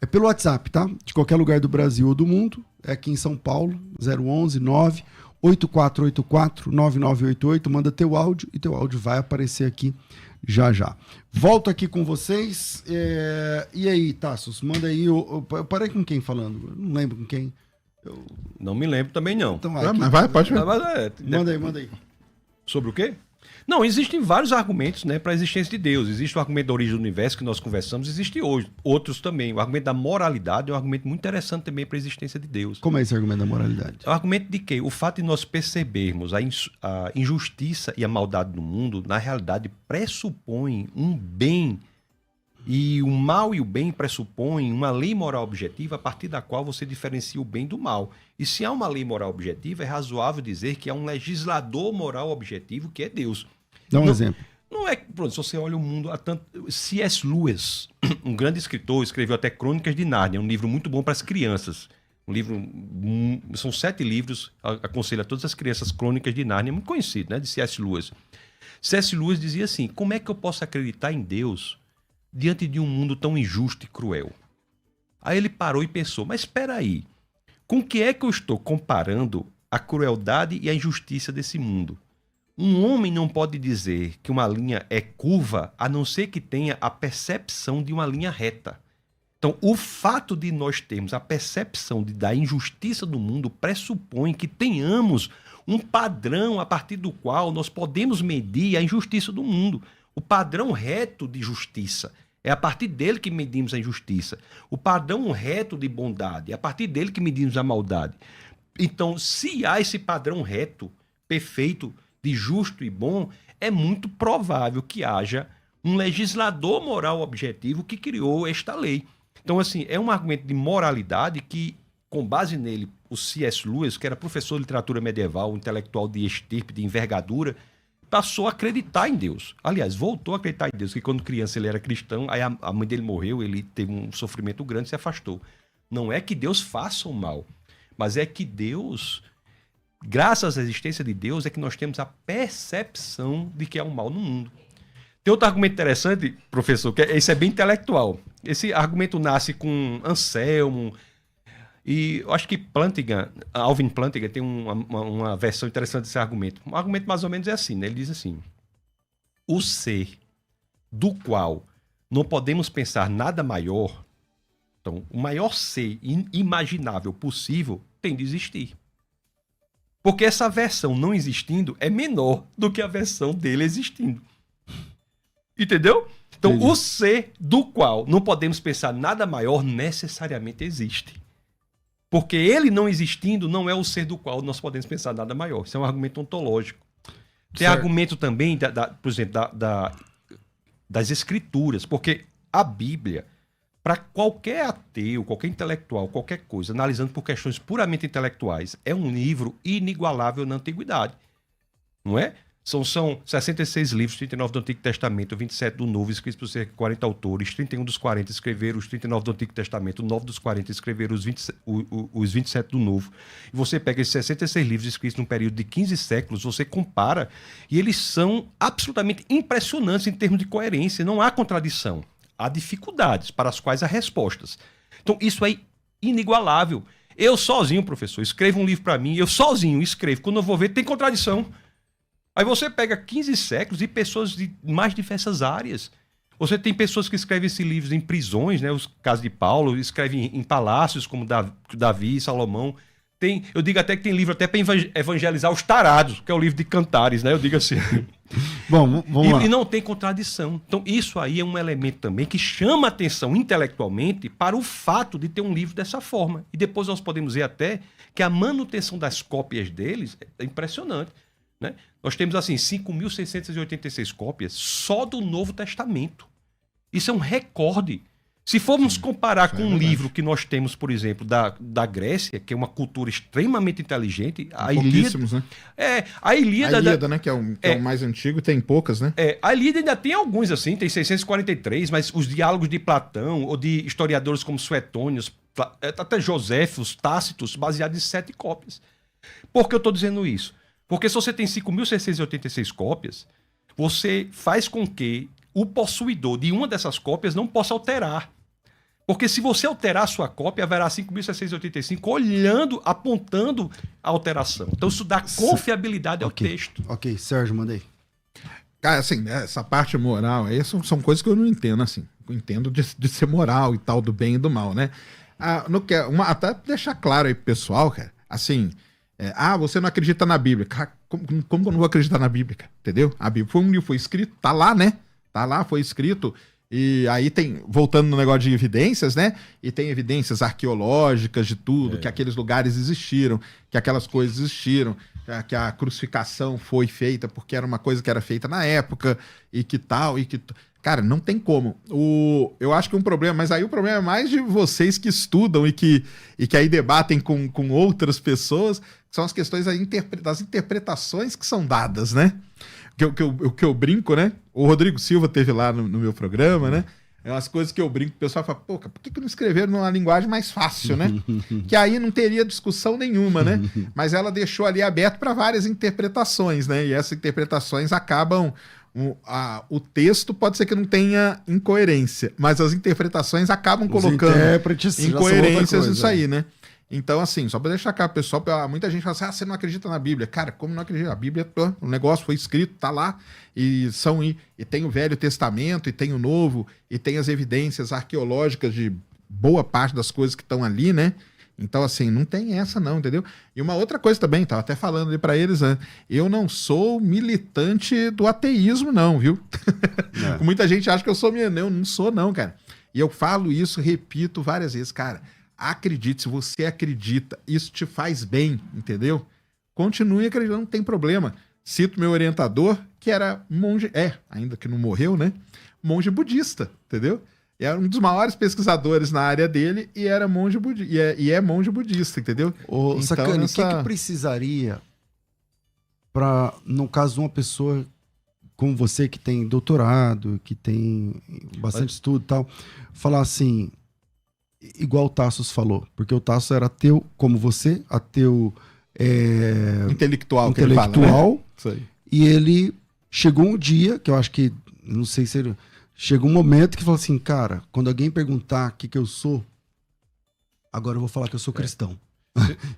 É pelo WhatsApp, tá? De qualquer lugar do Brasil ou do mundo. É aqui em São Paulo, 011 98484 9988. Manda teu áudio e teu áudio vai aparecer aqui já. Volto aqui com vocês. E aí, Tassos, manda aí. Eu parei com quem falando? Eu não lembro com quem. Não me lembro também, não. Então, mas vai, pode ver. Manda aí. Sobre o quê? Não, existem vários argumentos, né, para a existência de Deus. Existe o argumento da origem do universo que nós conversamos, existe hoje outros também. O argumento da moralidade é um argumento muito interessante também para a existência de Deus. Como é esse argumento da moralidade? É o argumento de que o fato de nós percebermos a injustiça e a maldade no mundo, na realidade, pressupõe um bem. E o mal e o bem pressupõem uma lei moral objetiva a partir da qual você diferencia o bem do mal. E se há uma lei moral objetiva, é razoável dizer que há um legislador moral objetivo que é Deus. Dá um exemplo. Não é, pronto, se você olha o mundo... C.S. Lewis, um grande escritor, escreveu até Crônicas de Nárnia, um livro muito bom para as crianças. Um livro... São 7 livros, aconselho a todas as crianças, Crônicas de Nárnia, muito conhecido, né, de C.S. Lewis. C.S. Lewis dizia assim, como é que eu posso acreditar em Deus diante de um mundo tão injusto e cruel? Aí ele parou e pensou, mas espera aí, com que é que eu estou comparando a crueldade e a injustiça desse mundo? Um homem não pode dizer que uma linha é curva a não ser que tenha a percepção de uma linha reta. Então, o fato de nós termos a percepção da injustiça do mundo pressupõe que tenhamos um padrão a partir do qual nós podemos medir a injustiça do mundo. O padrão reto de justiça. É a partir dele que medimos a injustiça. O padrão reto de bondade. É a partir dele que medimos a maldade. Então, se há esse padrão reto, perfeito, de justo e bom, é muito provável que haja um legislador moral objetivo que criou esta lei. Então, assim, é um argumento de moralidade que, com base nele, o C.S. Lewis, que era professor de literatura medieval, um intelectual de estirpe, de envergadura, passou a acreditar em Deus. Aliás, voltou a acreditar em Deus, que quando criança ele era cristão, aí a mãe dele morreu, ele teve um sofrimento grande e se afastou. Não é que Deus faça o mal, mas é que Deus, graças à existência de Deus, é que nós temos a percepção de que há um mal no mundo. Tem outro argumento interessante, professor, que esse é bem intelectual. Esse argumento nasce com Anselmo, e eu acho que Alvin Plantinga tem uma versão interessante desse argumento. Um argumento mais ou menos é assim, né? Ele diz assim: o ser do qual não podemos pensar nada maior, então, o maior ser imaginável possível tem de existir. Porque essa versão não existindo é menor do que a versão dele existindo. Entendeu? Então, o ser do qual não podemos pensar nada maior necessariamente existe. Porque ele não existindo não é o ser do qual nós podemos pensar nada maior. Isso é um argumento ontológico. Tem argumento também, por exemplo, das escrituras. Porque a Bíblia, para qualquer ateu, qualquer intelectual, qualquer coisa, analisando por questões puramente intelectuais, é um livro inigualável na antiguidade. Não é? São 66 livros, 39 do Antigo Testamento, 27 do Novo, escritos por cerca de 40 autores, 31 dos 40 escreveram os 39 do Antigo Testamento, 9 dos 40 escreveram os 27 do Novo. E você pega esses 66 livros escritos num período de 15 séculos, você compara, e eles são absolutamente impressionantes em termos de coerência, não há contradição. Há dificuldades para as quais há respostas. Então, isso é inigualável. Eu sozinho, professor, escrevo um livro para mim, eu sozinho escrevo. Quando eu vou ver, tem contradição. Aí você pega 15 séculos e pessoas de mais diversas áreas. Você tem pessoas que escrevem esses livros em prisões, né? Os casos de Paulo, escrevem em palácios, como Davi e Salomão. Eu digo até que tem livro até para evangelizar os tarados, que é o livro de Cantares, né? Eu digo assim. Bom, vamos lá. E não tem contradição. Então, isso aí é um elemento também que chama atenção intelectualmente para o fato de ter um livro dessa forma. E depois nós podemos ver até que a manutenção das cópias deles é impressionante, né? Nós temos, assim, 5.686 cópias só do Novo Testamento. Isso é um recorde. Se formos comparar com um livro que nós temos, por exemplo, da Grécia, que é uma cultura extremamente inteligente, a Ilíada... né? A Ilíada, né? Que é o mais antigo, tem poucas, né? A Ilíada ainda tem alguns, assim, tem 643, mas os diálogos de Platão, ou de historiadores como Suetônio, até Joséfios, Tácitos, baseados em 7 cópias. Por que eu estou dizendo isso? Porque se você tem 5.686 cópias, você faz com que o possuidor de uma dessas cópias não possa alterar. Porque se você alterar a sua cópia, haverá 5.685 apontando a alteração. Então isso dá confiabilidade ao texto. Ok, Sérgio, mandei. Cara, assim, essa parte moral aí são coisas que eu não entendo, assim. Eu entendo de ser moral e tal, do bem e do mal, né? Até deixar claro aí pro pessoal, cara, assim... você não acredita na Bíblia. Cara, como eu não vou acreditar na Bíblia, cara? Entendeu? A Bíblia foi um livro, foi escrito, tá lá, né? Tá lá, foi escrito. E aí tem, voltando no negócio de evidências, né? E tem evidências arqueológicas de tudo, que aqueles lugares existiram, que aquelas coisas existiram, que a crucificação foi feita porque era uma coisa que era feita na época, e que tal, e que... Cara, não tem como. Eu acho que um problema, mas aí o problema é mais de vocês que estudam e que aí debatem com outras pessoas, são as questões das interpretações que são dadas, né? O que eu brinco, né? O Rodrigo Silva teve lá no meu programa, né? É umas coisas que eu brinco, o pessoal fala, pô, por que não escreveram numa linguagem mais fácil, né? Que aí não teria discussão nenhuma, né? Mas ela deixou ali aberto para várias interpretações, né? E essas interpretações acabam... O texto pode ser que não tenha incoerência, mas as interpretações acabam colocando incoerências nisso aí, né? Então, assim, só para deixar cá, pessoal, muita gente fala assim, você não acredita na Bíblia. Cara, como não acredita? A Bíblia, o negócio foi escrito, tá lá, e tem o Velho Testamento, e tem o Novo, e tem as evidências arqueológicas de boa parte das coisas que estão ali, né? Então, assim, não tem essa não, entendeu? E uma outra coisa também, tava até falando ali pra eles, né? Eu não sou militante do ateísmo não, viu? Muita gente acha que eu sou, eu não sou não, cara. E eu falo isso, repito várias vezes, cara, acredite, se você acredita, isso te faz bem, entendeu? Continue acreditando, não tem problema. Cito meu orientador, que era monge, ainda que não morreu, né? Monge budista, entendeu? Era um dos maiores pesquisadores na área dele e era monge monge budista, entendeu? Ô, Então, Sacani, o que precisaria para, no caso de uma pessoa como você que tem doutorado, que tem bastante estudo e tal, falar assim, igual o Tassos falou, porque o Tassos era ateu como você, ateu intelectual, que ele fala, né? Isso aí. E ele chegou um dia, que eu acho que, não sei se ele... Chegou um momento que falou assim, cara, quando alguém perguntar o que eu sou, agora eu vou falar que eu sou cristão.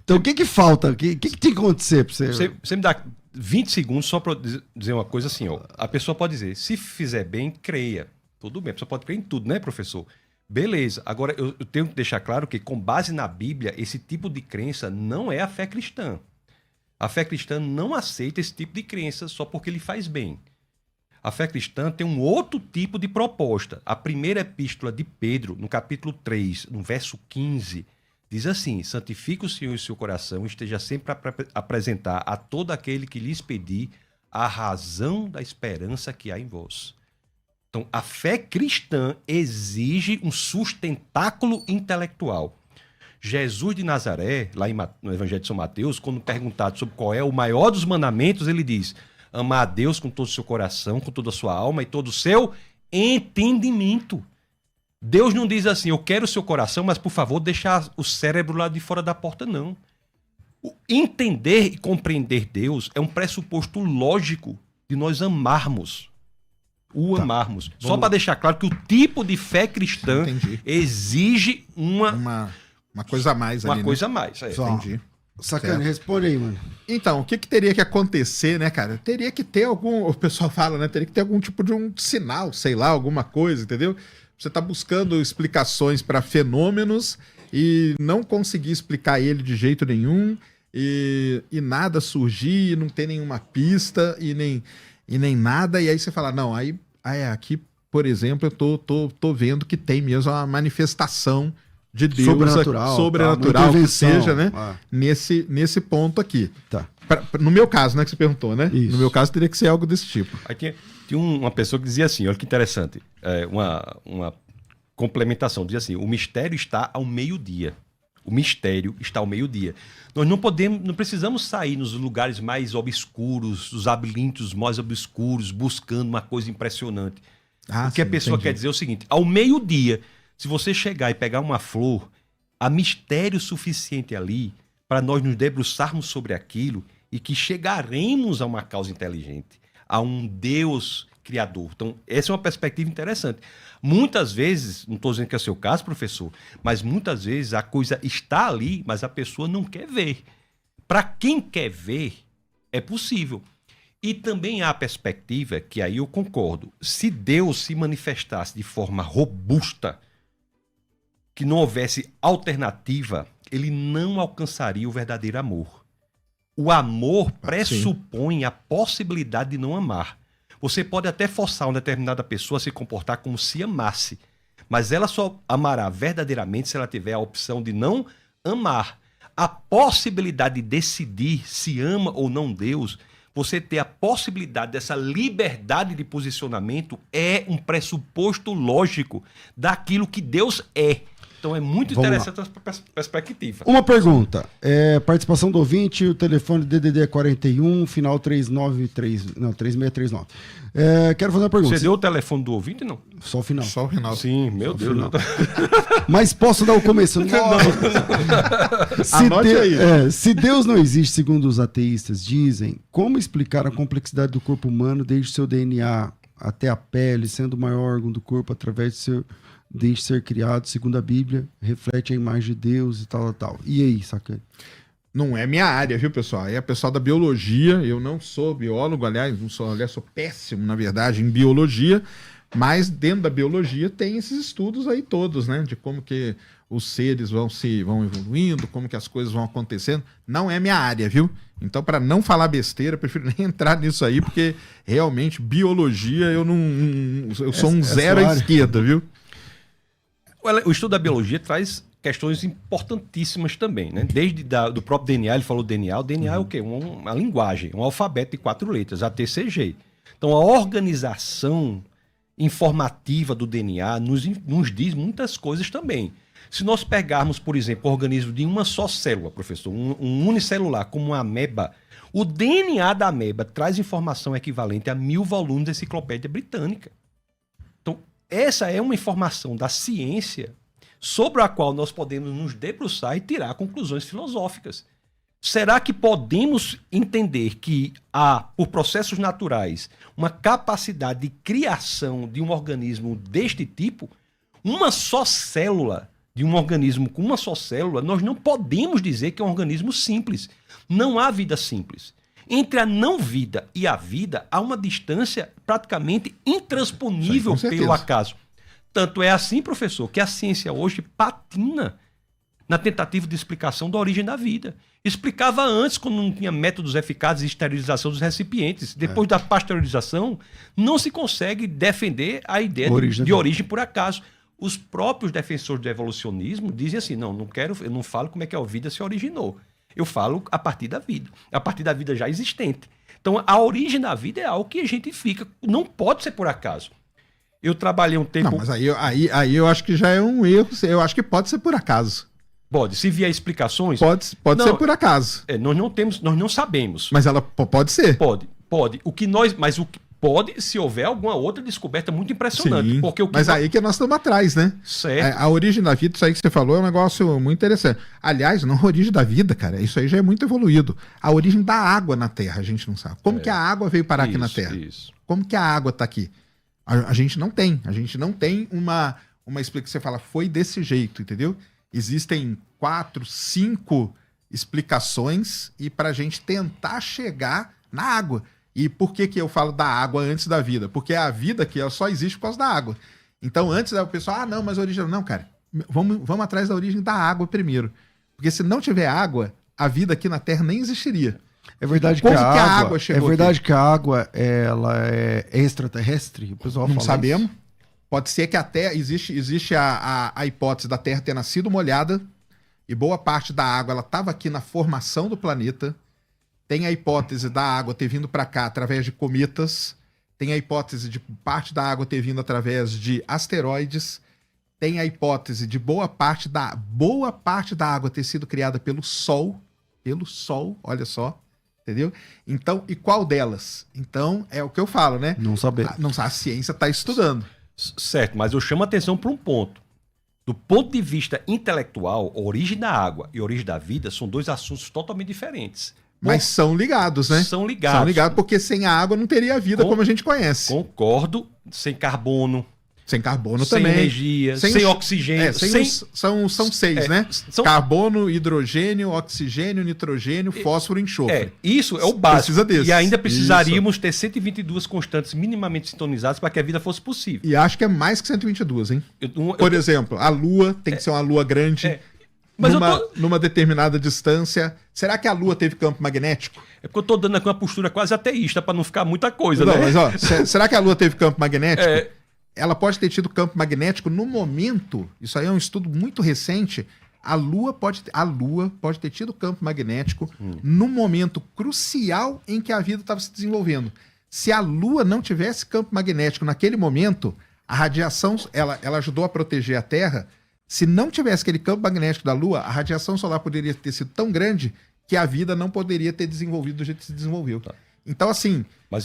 Então o que falta? O que tem que acontecer pra você? Você me dá 20 segundos só para dizer uma coisa assim, ó. A pessoa pode dizer, se fizer bem, creia. Tudo bem, a pessoa pode crer em tudo, né, professor? Beleza. Agora, eu tenho que deixar claro que, com base na Bíblia, esse tipo de crença não é a fé cristã. A fé cristã não aceita esse tipo de crença só porque ele faz bem. A fé cristã tem um outro tipo de proposta. A primeira epístola de Pedro, no capítulo 3, no verso 15, diz assim: santifique o Senhor em seu coração, esteja sempre a apresentar a todo aquele que lhes pedir a razão da esperança que há em vós. Então, a fé cristã exige um sustentáculo intelectual. Jesus de Nazaré, lá no Evangelho de São Mateus, quando perguntado sobre qual é o maior dos mandamentos, ele diz: amar a Deus com todo o seu coração, com toda a sua alma e todo o seu entendimento. Deus não diz assim, eu quero o seu coração, mas por favor, deixa o cérebro lá de fora da porta, não. O entender e compreender Deus é um pressuposto lógico de nós amarmos. Amarmos. Só para deixar claro que o tipo de fé cristã exige uma coisa a mais. Uma ali, coisa a né? mais. Entendi. Sacana, responde aí, mano. Então, o que teria que acontecer, né, cara? Teria que ter algum... O pessoal fala, né? Teria que ter algum tipo de um sinal, sei lá, alguma coisa, entendeu? Você tá buscando explicações para fenômenos e não conseguir explicar ele de jeito nenhum e nada surgir, e não ter nenhuma pista e nem nada. E aí você fala, não, aí aqui, por exemplo, eu tô vendo que tem mesmo uma manifestação de Deus sobrenatural que seja, né? Nesse ponto aqui. Tá. No meu caso, né, que você perguntou, né? Isso. No meu caso, teria que ser algo desse tipo. Aí tinha uma pessoa que dizia assim, olha que interessante, uma complementação, dizia assim, o mistério está ao meio-dia. O mistério está ao meio-dia. Nós não precisamos sair nos lugares mais obscuros, os labirintos mais obscuros, buscando uma coisa impressionante. O que a pessoa quer dizer é o seguinte, ao meio-dia, se você chegar e pegar uma flor, há mistério suficiente ali para nós nos debruçarmos sobre aquilo e que chegaremos a uma causa inteligente, a um Deus criador. Então, essa é uma perspectiva interessante. Muitas vezes, não estou dizendo que é o seu caso, professor, mas muitas vezes a coisa está ali, mas a pessoa não quer ver. Para quem quer ver, é possível. E também há a perspectiva, que aí eu concordo, se Deus se manifestasse de forma robusta, que não houvesse alternativa, ele não alcançaria o verdadeiro amor. O amor pressupõe a possibilidade de não amar. Você pode até forçar uma determinada pessoa a se comportar como se amasse, mas ela só amará verdadeiramente se ela tiver a opção de não amar. A possibilidade de decidir se ama ou não Deus, você ter a possibilidade dessa liberdade de posicionamento é um pressuposto lógico daquilo que Deus é. Então é muito interessante essa perspectiva. Uma pergunta. Participação do ouvinte, o telefone DDD 41, final 3639. Quero fazer uma pergunta. Você deu o telefone do ouvinte, não? Só o final. Só o final. Sim, meu Deus. Mas posso dar o começo? Anote aí. Se Deus não existe, segundo os ateístas dizem, como explicar a complexidade do corpo humano desde o seu DNA até a pele, sendo o maior órgão do corpo através de desde ser criado, segundo a Bíblia, reflete a imagem de Deus e tal. E aí, Sacana? Não é minha área, viu, pessoal? Aí é pessoal da biologia, eu não sou biólogo, sou péssimo, na verdade, em biologia, mas dentro da biologia tem esses estudos aí todos, né? De como que os seres vão evoluindo, como que as coisas vão acontecendo. Não é minha área, viu? Então, para não falar besteira, eu prefiro nem entrar nisso aí, porque realmente biologia eu sou um zero à esquerda, viu? O estudo da biologia traz questões importantíssimas também, né? Desde do próprio DNA, ele falou DNA. O DNA é o quê? Uma linguagem, um alfabeto de 4 letras, ATCG. Então, a organização informativa do DNA nos diz muitas coisas também. Se nós pegarmos, por exemplo, o organismo de uma só célula, professor, um unicelular, como uma ameba, o DNA da ameba traz informação equivalente a 1000 volumes da Enciclopédia Britânica. Então, essa é uma informação da ciência sobre a qual nós podemos nos debruçar e tirar conclusões filosóficas. Será que podemos entender que há, por processos naturais, uma capacidade de criação de um organismo deste tipo? Uma só célula de um organismo com uma só célula, nós não podemos dizer que é um organismo simples. Não há vida simples. Entre a não-vida e a vida, há uma distância praticamente intransponível pelo acaso. Tanto é assim, professor, que a ciência hoje patina na tentativa de explicação da origem da vida. Explicava antes, quando não tinha métodos eficazes de esterilização dos recipientes. Depois da pasteurização, não se consegue defender a ideia de origem por acaso. Os próprios defensores do evolucionismo dizem assim, eu não falo como é que a vida se originou. Eu falo a partir da vida. A partir da vida já existente. Então, a origem da vida é algo que a gente fica... Não pode ser por acaso. Eu trabalhei um tempo... Não, mas aí eu acho que já é um erro. Eu acho que pode ser por acaso. Pode. Se vier explicações... Pode ser por acaso. Nós não sabemos. Mas ela pode ser. Pode. Mas o que pode, se houver alguma outra descoberta muito impressionante. Sim, porque mas aí que nós estamos atrás, né? Certo. A origem da vida, isso aí que você falou, é um negócio muito interessante. Aliás, não a origem da vida, cara, isso aí já é muito evoluído. A origem da água na Terra, a gente não sabe. Como que a água veio parar aqui na Terra? Isso. Como que a água está aqui? A gente não tem. A gente não tem uma explicação. Você fala, foi desse jeito, entendeu? Existem 4, 5 explicações e para a gente tentar chegar na água. E por que eu falo da água antes da vida? Porque a vida aqui ela só existe por causa da água. Então, antes o pessoal, não, mas a origem... Não, cara, vamos atrás da origem da água primeiro. Porque se não tiver água, a vida aqui na Terra nem existiria. É verdade que a água chegou que a água ela é extraterrestre? O pessoal não fala sabemos. Isso. Pode ser que a Terra... Existe a hipótese da Terra ter nascido molhada e boa parte da água ela estava aqui na formação do planeta. Tem a hipótese da água ter vindo para cá através de cometas. Tem a hipótese de parte da água ter vindo através de asteroides. Tem a hipótese de boa parte da água ter sido criada pelo Sol. Pelo Sol, olha só. Entendeu? Então, e qual delas? Então, é o que eu falo, né? Não saber. A ciência está estudando. Certo, mas eu chamo a atenção para um ponto. Do ponto de vista intelectual, a origem da água e a origem da vida são 2 assuntos totalmente diferentes. Mas são ligados, né? São ligados. São ligados, porque sem a água não teria vida como a gente conhece. Concordo. Sem carbono. Sem carbono sem também. Sem energia. Sem oxigênio. São 6, né? Carbono, hidrogênio, oxigênio, nitrogênio, fósforo e enxofre. Isso é o básico. Precisa desse. E ainda precisaríamos ter 122 constantes minimamente sintonizadas para que a vida fosse possível. E acho que é mais que 122, hein? Por exemplo, a Lua tem que ser uma Lua grande. Mas numa determinada distância. Será que a Lua teve campo magnético? É porque eu estou dando aqui uma postura quase ateísta para não ficar muita coisa, não, né? Mas, será que a Lua teve campo magnético? Ela pode ter tido campo magnético no momento, isso aí é um estudo muito recente, a Lua pode ter tido campo magnético no momento crucial em que a vida estava se desenvolvendo. Se a Lua não tivesse campo magnético naquele momento, a radiação ela ajudou a proteger a Terra. Se não tivesse aquele campo magnético da Lua, a radiação solar poderia ter sido tão grande que a vida não poderia ter desenvolvido do jeito que se desenvolveu. Tá. Então, assim,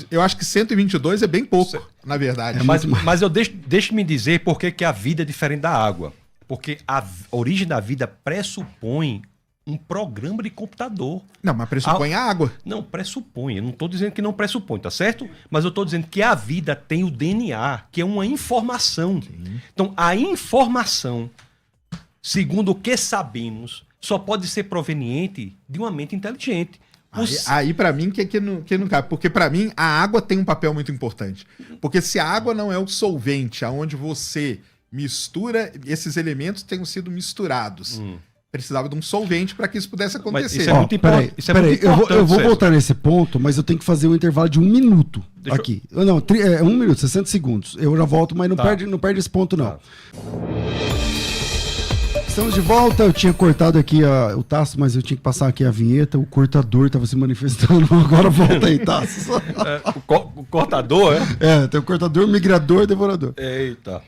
eu acho que 122 é bem pouco, na verdade. Mas deixe-me dizer por que a vida é diferente da água. Porque a origem da vida pressupõe um programa de computador. Não, mas pressupõe a água. Não, pressupõe. Eu não estou dizendo que não pressupõe, tá certo? Mas eu estou dizendo que a vida tem o DNA, que é uma informação. Sim. Então, a informação, segundo o que sabemos, só pode ser proveniente de uma mente inteligente. Aí para mim, que não cabe. Porque para mim, a água tem um papel muito importante. Porque se a água não é o solvente, aonde você mistura, esses elementos tenham sido misturados. Precisava de um solvente para que isso pudesse acontecer. Mas isso é muito importante. Peraí, eu vou voltar nesse ponto, mas eu tenho que fazer um intervalo de 1 minuto aqui. Não, 1 minuto, 60 segundos. Eu já volto, mas não perde esse ponto, não. Estamos de volta. Eu tinha cortado aqui o Tasso, mas eu tinha que passar aqui a vinheta. O cortador estava se manifestando. Agora volta aí, Tasso. O cortador, é? Tem o cortador, migrador, devorador. Eita.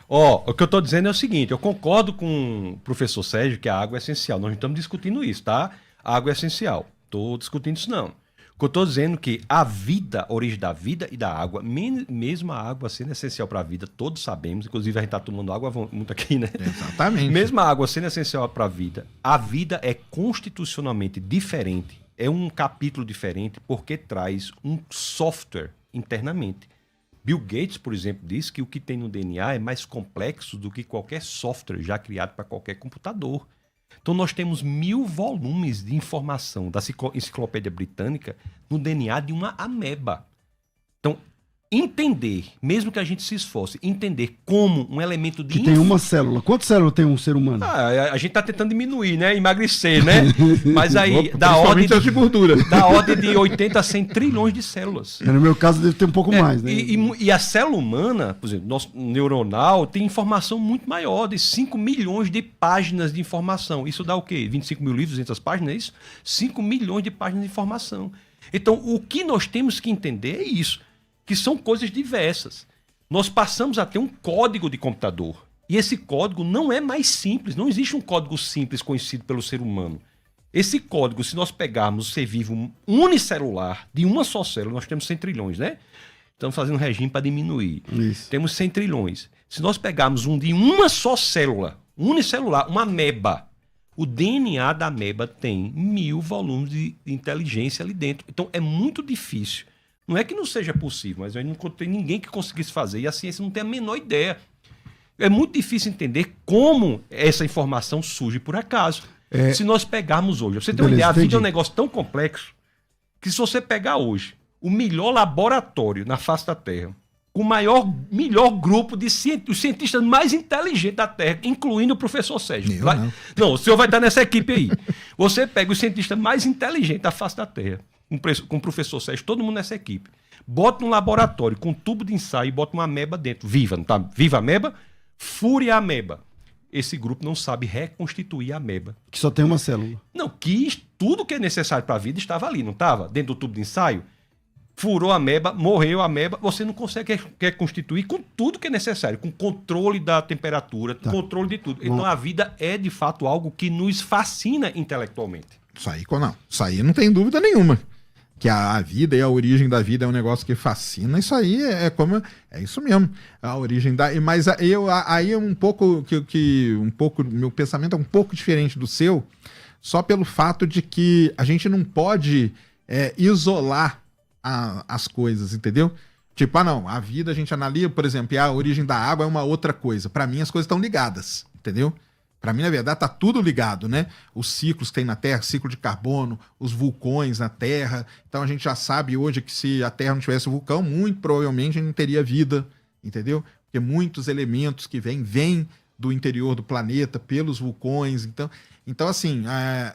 O que eu estou dizendo é o seguinte, eu concordo com o professor Sérgio que a água é essencial. Nós não estamos discutindo isso, tá? A água é essencial. Estou discutindo isso, não. O que eu estou dizendo é que a vida, a origem da vida e da água, mesmo a água sendo essencial para a vida, todos sabemos, inclusive a gente está tomando água muito aqui, né? Exatamente. Mesmo a água sendo essencial para a vida é constitucionalmente diferente, é um capítulo diferente porque traz um software internamente. Bill Gates, por exemplo, disse que o que tem no DNA é mais complexo do que qualquer software já criado para qualquer computador. Então nós temos 1000 volumes de informação da Enciclopédia Britânica no DNA de uma ameba. Então, entender, mesmo que a gente se esforce, entender como um elemento de... Que tem uma célula. Quantas células tem um ser humano? A gente está tentando diminuir, né? Emagrecer, né? Mas aí, da ordem de gordura. Da ordem de 80 a 100 trilhões de células. No meu caso, deve ter um pouco mais, né? E a célula humana, por exemplo, nosso neuronal, tem informação muito maior, de 5 milhões de páginas de informação. Isso dá o quê? 25 mil livros, 200 páginas, é isso? 5 milhões de páginas de informação. Então, o que nós temos que entender é isso, que são coisas diversas. Nós passamos a ter um código de computador. E esse código não é mais simples. Não existe um código simples conhecido pelo ser humano. Esse código, se nós pegarmos o ser vivo unicelular, de uma só célula, nós temos 100 trilhões, né? Estamos fazendo um regime para diminuir. Isso. Temos 100 trilhões. Se nós pegarmos um de uma só célula, unicelular, uma ameba, o DNA da ameba tem 1000 volumes de inteligência ali dentro. Então, é muito difícil. Não é que não seja possível, mas eu não encontrei ninguém que conseguisse fazer e a ciência não tem a menor ideia. É muito difícil entender como essa informação surge por acaso. Se nós pegarmos hoje, você tem uma ideia, a vida é um negócio tão complexo que se você pegar hoje o melhor laboratório na face da Terra, com o melhor grupo de os cientistas mais inteligentes da Terra, incluindo o professor Sérgio. Não, o senhor vai estar nessa equipe aí. Você pega os cientistas mais inteligentes da face da Terra, com o professor Sérgio, todo mundo nessa equipe. Bota um laboratório com um tubo de ensaio e bota uma ameba dentro. Viva, não tá? Viva a ameba, fure a ameba. Esse grupo não sabe reconstituir a ameba. Que só tem uma célula. Não, que tudo que é necessário para a vida estava ali, não estava? Dentro do tubo de ensaio. Furou a ameba, morreu a ameba, você não consegue reconstituir com tudo que é necessário, com controle da temperatura, controle de tudo. Então a vida é, de fato, algo que nos fascina intelectualmente. Isso aí não tem dúvida nenhuma. Que a vida e a origem da vida é um negócio que fascina, isso aí é isso mesmo. A origem da... Mas aí é um pouco meu pensamento é um pouco diferente do seu, só pelo fato de que a gente não pode isolar as coisas, entendeu? Tipo, a vida a gente analisa, por exemplo, e a origem da água é uma outra coisa. Para mim as coisas estão ligadas, entendeu? Para mim, na verdade, tá tudo ligado, né? Os ciclos que tem na Terra, ciclo de carbono, os vulcões na Terra. Então a gente já sabe hoje que se a Terra não tivesse vulcão, muito provavelmente a gente não teria vida, entendeu? Porque muitos elementos que vêm do interior do planeta pelos vulcões. Então assim,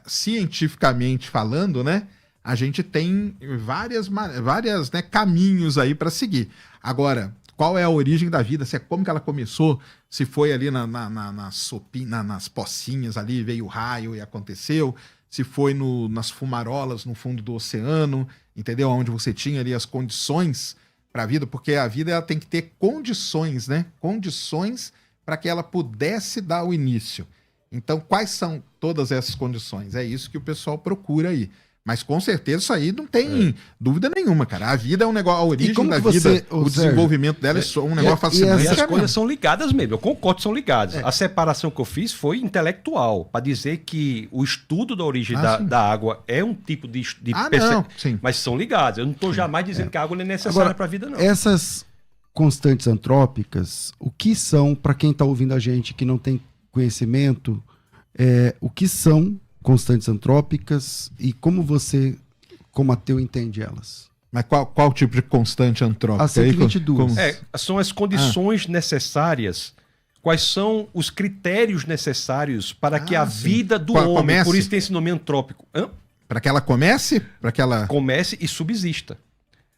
cientificamente falando, né? A gente tem várias né, caminhos aí para seguir. Agora, qual é a origem da vida? Como que ela começou? Se foi ali nas pocinhas ali, veio o raio e aconteceu. Se foi nas fumarolas no fundo do oceano, entendeu? Onde você tinha ali as condições para a vida, porque a vida ela tem que ter condições, né? Condições para que ela pudesse dar o início. Então, quais são todas essas condições? É isso que o pessoal procura aí. Mas com certeza isso aí não tem dúvida nenhuma, cara. A vida é um negócio, a origem da vida, o desenvolvimento dela é um negócio fascinante. E essas coisas são ligadas mesmo, eu concordo, são ligadas. A separação que eu fiz foi intelectual, para dizer que o estudo da origem da água é um tipo de não, sim. Mas são ligadas. Eu não estou jamais dizendo que a água não é necessária para a vida, não. Essas constantes antrópicas, o que são, para quem está ouvindo a gente que não tem conhecimento, o que são constantes antrópicas e como você, como ateu, entende elas? Mas qual tipo de constante antrópica? A 122. São as condições necessárias. Quais são os critérios necessários para que a vida do homem, comece? Por isso tem esse nome antrópico. Para que ela comece? Para que ela comece e subsista.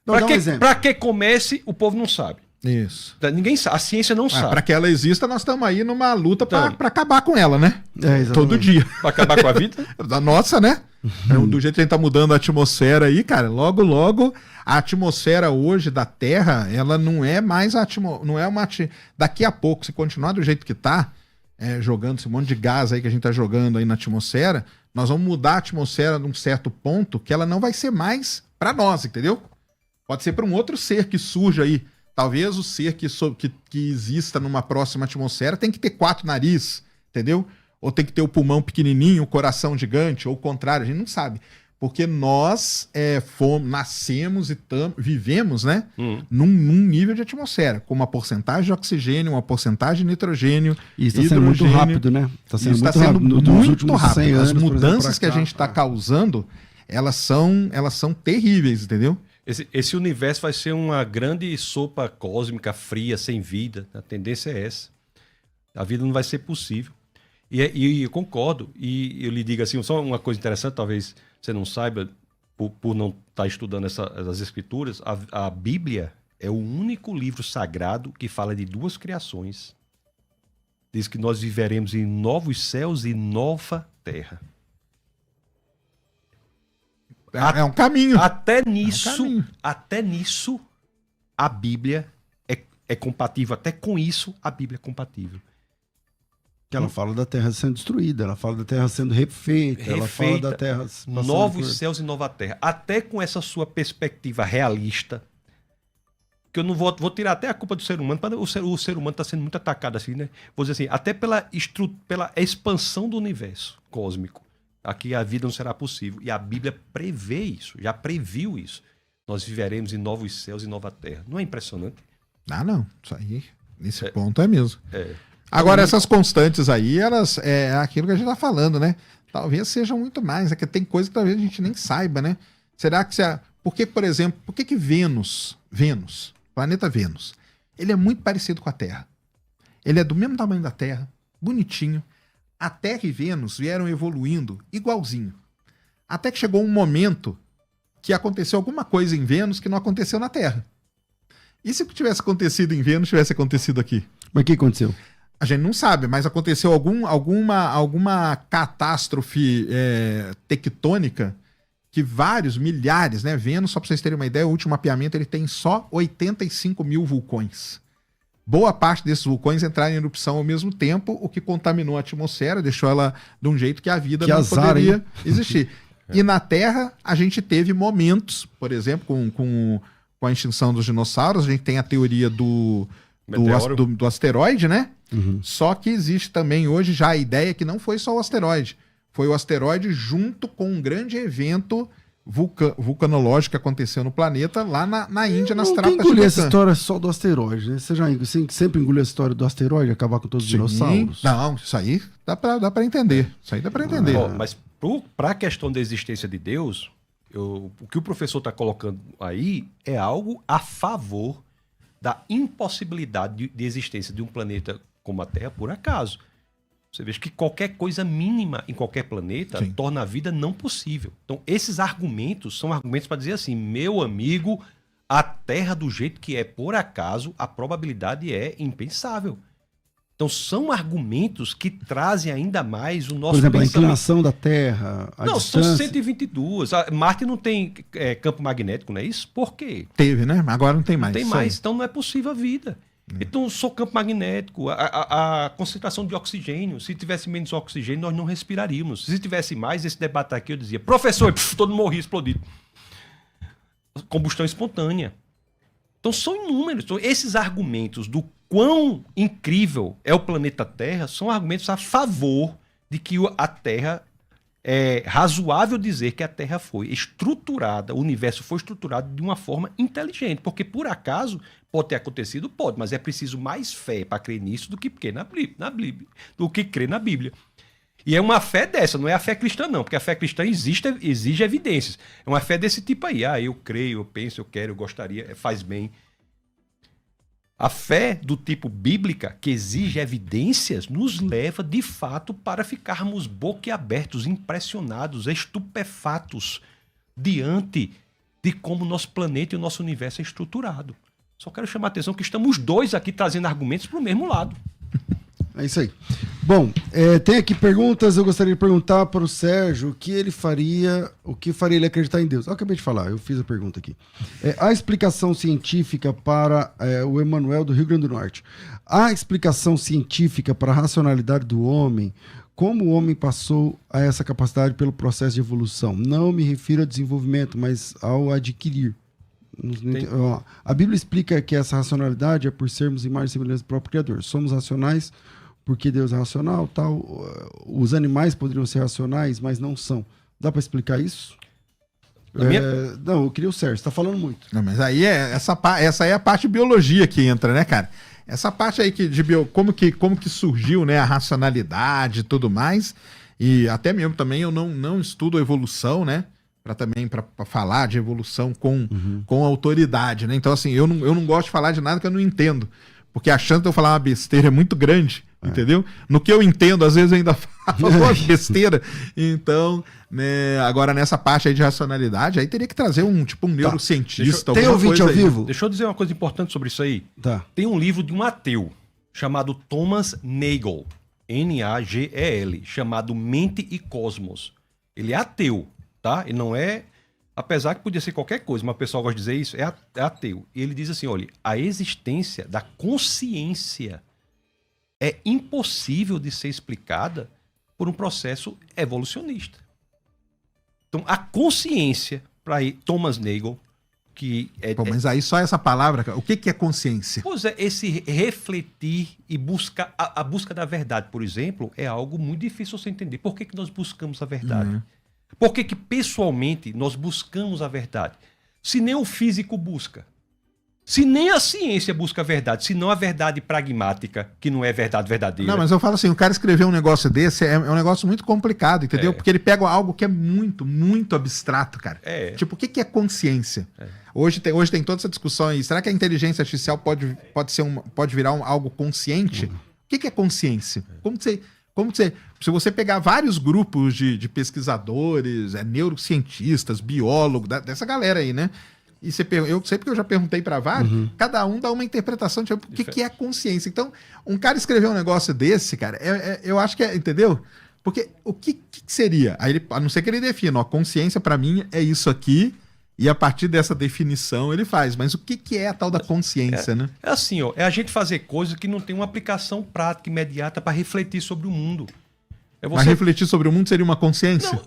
Para que comece, o povo não sabe. Isso. Ninguém sabe, a ciência não sabe. Para que ela exista, nós estamos aí numa luta para acabar com ela, né? Exatamente. Todo dia. Para acabar com a vida? Da nossa, né? Do jeito que a gente tá mudando a atmosfera aí, cara, logo, logo, a atmosfera hoje da Terra, ela não é mais não é uma daqui a pouco, se continuar do jeito que tá, jogando esse monte de gás aí que a gente tá jogando aí na atmosfera, nós vamos mudar a atmosfera num certo ponto que ela não vai ser mais para nós, entendeu? Pode ser para um outro ser que surja aí. Talvez o ser que exista numa próxima atmosfera tem que ter 4 narizes, entendeu? Ou tem que ter o pulmão pequenininho, o coração gigante, ou o contrário, a gente não sabe. Porque nós nascemos e vivemos, né, num nível de atmosfera, com uma porcentagem de oxigênio, uma porcentagem de nitrogênio, e está sendo muito rápido, né? Está sendo muito rápido. As mudanças que a gente está causando, elas são terríveis, entendeu? Esse universo vai ser uma grande sopa cósmica, fria, sem vida. A tendência é essa. A vida não vai ser possível. E eu concordo. E eu lhe digo assim, só uma coisa interessante, talvez você não saiba, por não estar estudando as escrituras, a Bíblia é o único livro sagrado que fala de 2 criações. Diz que nós viveremos em novos céus e nova terra. É um caminho. Até nisso, a Bíblia é compatível. Até com isso, a Bíblia é compatível. Que ela fala da terra sendo destruída, ela fala da terra sendo refeita, ela fala da terra... Novos céus e nova terra. Até com essa sua perspectiva realista, que eu não vou tirar até a culpa do ser humano, o ser humano está sendo muito atacado assim, né? Vou dizer assim, até pela expansão do universo cósmico. Aqui a vida não será possível. E a Bíblia prevê isso, já previu isso. Nós viveremos em novos céus e nova terra. Não é impressionante? Ah, não. Isso aí, nesse ponto é mesmo. É. Agora, essas constantes aí, elas é aquilo que a gente tá falando, né? Talvez sejam muito mais. É que tem coisa que talvez a gente nem saiba, né? Será que por que, por exemplo, por que Vênus, planeta Vênus, ele é muito parecido com a Terra? Ele é do mesmo tamanho da Terra, bonitinho. A Terra e Vênus vieram evoluindo igualzinho. Até que chegou um momento que aconteceu alguma coisa em Vênus que não aconteceu na Terra. E se o que tivesse acontecido em Vênus tivesse acontecido aqui? Mas o que aconteceu? A gente não sabe, mas aconteceu alguma catástrofe tectônica que milhares, né? Vênus, só para vocês terem uma ideia, o último mapeamento ele tem só 85 mil vulcões. Boa parte desses vulcões entraram em erupção ao mesmo tempo, o que contaminou a atmosfera, deixou ela de um jeito que a vida não poderia existir. E na Terra, a gente teve momentos, por exemplo, com a extinção dos dinossauros, a gente tem a teoria do asteroide, né? Uhum. Só que existe também hoje já a ideia que não foi só o asteroide. Foi o asteroide junto com um grande evento vulcanológico que aconteceu no planeta, lá na Índia, nas trapas de engolir essa história só do asteroide, né? Você sempre engoliu a história do asteroide, acabar com todos os dinossauros? Não, isso aí dá pra entender. Isso aí dá pra entender. Mas para a questão da existência de Deus, o que o professor está colocando aí é algo a favor da impossibilidade de existência de um planeta como a Terra por acaso. Você veja que qualquer coisa mínima em qualquer planeta torna a vida não possível. Então, esses argumentos são argumentos para dizer assim, meu amigo, a Terra do jeito que é por acaso, a probabilidade é impensável. Então, são argumentos que trazem ainda mais o nosso Por exemplo, pensamento. a inclinação da Terra, a distância... São 122. Marte não tem campo magnético, não é isso? Por quê? Teve, né? Agora não tem mais. Não tem mais, então não é possível a vida. Então, só campo magnético, a concentração de oxigênio. Se tivesse menos oxigênio, nós não respiraríamos. Se tivesse mais, esse debate aqui, eu dizia, professor, todo mundo morria explodido. Combustão espontânea. Então, são inúmeros. Então, esses argumentos do quão incrível é o planeta Terra são argumentos a favor de que a Terra... É razoável dizer que a Terra foi estruturada, o universo foi estruturado de uma forma inteligente, porque por acaso pode ter acontecido, pode, mas é preciso mais fé para crer nisso do que crer na Bíblia. E é uma fé dessa, não é a fé cristã não, porque a fé cristã exige evidências. É uma fé desse tipo aí, eu creio, eu penso, eu quero, eu gostaria, faz bem. A fé do tipo bíblica, que exige evidências, nos leva, de fato, para ficarmos boquiabertos, impressionados, estupefatos diante de como o nosso planeta e o nosso universo é estruturado. Só quero chamar a atenção que estamos dois aqui trazendo argumentos para o mesmo lado. É isso aí. Bom, tem aqui perguntas. Eu gostaria de perguntar para o Sérgio o que faria ele acreditar em Deus. Eu acabei de falar, eu fiz a pergunta aqui. A explicação científica para o Emanuel do Rio Grande do Norte. A explicação científica para a racionalidade do homem, como o homem passou a essa capacidade pelo processo de evolução. Não me refiro a desenvolvimento, mas ao adquirir. A Bíblia explica que essa racionalidade é por sermos imagem e semelhança do próprio Criador. Somos racionais porque Deus é racional, tal. Os animais poderiam ser racionais, mas não são. Dá para explicar isso? Não, eu queria o Sérgio, você tá falando muito. Não, mas aí essa aí é a parte de biologia que entra, né, cara? Essa parte aí como que surgiu, né, a racionalidade e tudo mais. E até mesmo também eu não estudo evolução, né? Para falar de evolução com autoridade, né? Então, assim, eu não gosto de falar de nada que eu não entendo. Porque a chance de eu falar uma besteira é muito grande, entendeu? No que eu entendo, às vezes eu ainda falo uma besteira. Então, né, agora nessa parte aí de racionalidade, aí teria que trazer um neurocientista. Tem ouvinte ao vivo? Deixa eu dizer uma coisa importante sobre isso aí. Tá. Tem um livro de um ateu chamado Thomas Nagel, Nagel, chamado Mente e Cosmos. Ele é ateu, tá? Ele não é... Apesar que podia ser qualquer coisa, mas o pessoal gosta de dizer isso, é ateu. E ele diz assim, olha, a existência da consciência é impossível de ser explicada por um processo evolucionista. Então, a consciência, para Thomas Nagel, que é... Pô, mas aí só essa palavra, o que é consciência? Pois é, esse refletir e buscar... A busca da verdade, por exemplo, é algo muito difícil você entender. Por que nós buscamos a verdade? Por que pessoalmente nós buscamos a verdade? Se nem o físico busca, se nem a ciência busca a verdade, se não a verdade pragmática, que não é verdade verdadeira. Não, mas eu falo assim, o cara escrever um negócio desse é um negócio muito complicado, entendeu? Porque ele pega algo que é muito, muito abstrato, cara. Tipo, o que é consciência? Hoje tem toda essa discussão aí. Será que a inteligência artificial pode virar algo consciente? O que é consciência? Se você pegar vários grupos de pesquisadores, neurocientistas, biólogos, dessa galera aí, né? E eu sei porque eu já perguntei para vários, cada um dá uma interpretação de o que é consciência. Então, um cara escrever um negócio desse, cara, eu acho que entendeu? Porque o que seria? Aí a não ser que ele defina, consciência para mim é isso aqui, e a partir dessa definição ele faz. Mas o que é a tal da consciência, né? É assim, é a gente fazer coisas que não tem uma aplicação prática imediata para refletir sobre o mundo. Mas refletir sobre o mundo seria uma consciência? Não,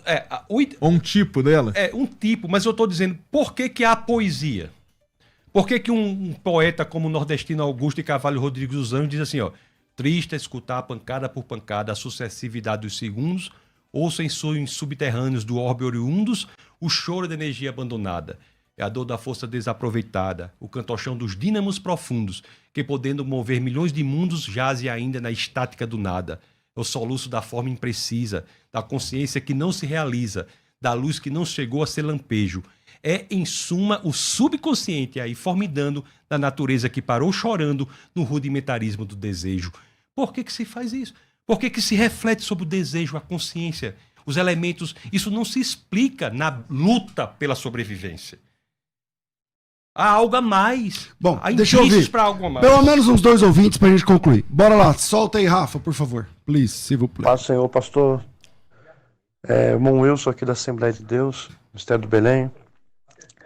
ou um tipo dela? Um tipo, mas eu estou dizendo, por que há poesia? Por que um poeta como o nordestino Augusto de Carvalho Rodrigues dos Anjos diz assim, triste é escutar pancada por pancada a sucessividade dos segundos, ouça em sonhos subterrâneos do orbe oriundos o choro da energia abandonada, é a dor da força desaproveitada, o cantochão dos dínamos profundos, que podendo mover milhões de mundos jaze ainda na estática do nada. É o soluço da forma imprecisa, da consciência que não se realiza, da luz que não chegou a ser lampejo. É, em suma, o subconsciente aí formidando da natureza que parou chorando no rudimentarismo do desejo. Por que se faz isso? Por que se reflete sobre o desejo, a consciência, os elementos? Isso não se explica na luta pela sobrevivência. Há algo a mais. Bom, deixa eu ouvir. Algo a mais. Pelo menos uns 2 ouvintes pra gente concluir. Bora lá, solta aí, Rafa, por favor. Please, se vous plaît. Paz, Senhor, pastor. Irmão Wilson aqui da Assembleia de Deus, Ministério do Belém.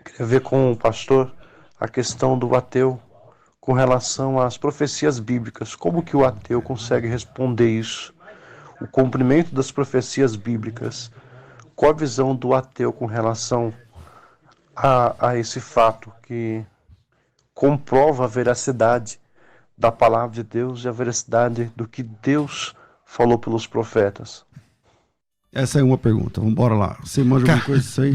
Queria ver com o pastor a questão do ateu com relação às profecias bíblicas. Como que o ateu consegue responder isso? O cumprimento das profecias bíblicas. Qual a visão do ateu com relação a esse fato que comprova a veracidade da palavra de Deus e a veracidade do que Deus falou pelos profetas? Essa é uma pergunta, vamos embora lá. Você manja alguma coisa disso aí?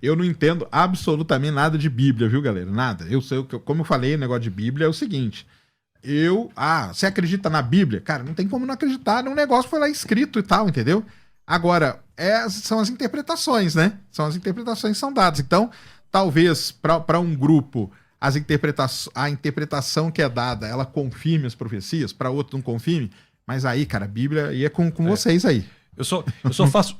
Eu não entendo absolutamente nada de Bíblia, viu, galera? Nada. Como eu falei, o negócio de Bíblia é o seguinte. Você acredita na Bíblia? Cara, não tem como não acreditar num negócio que foi lá escrito e tal, entendeu? Agora, são as interpretações, né? São as interpretações que são dadas. Então, talvez para um grupo a interpretação que é dada, ela confirme as profecias, para outro não confirme. Mas aí, cara, a Bíblia ia com vocês aí. Eu só faço...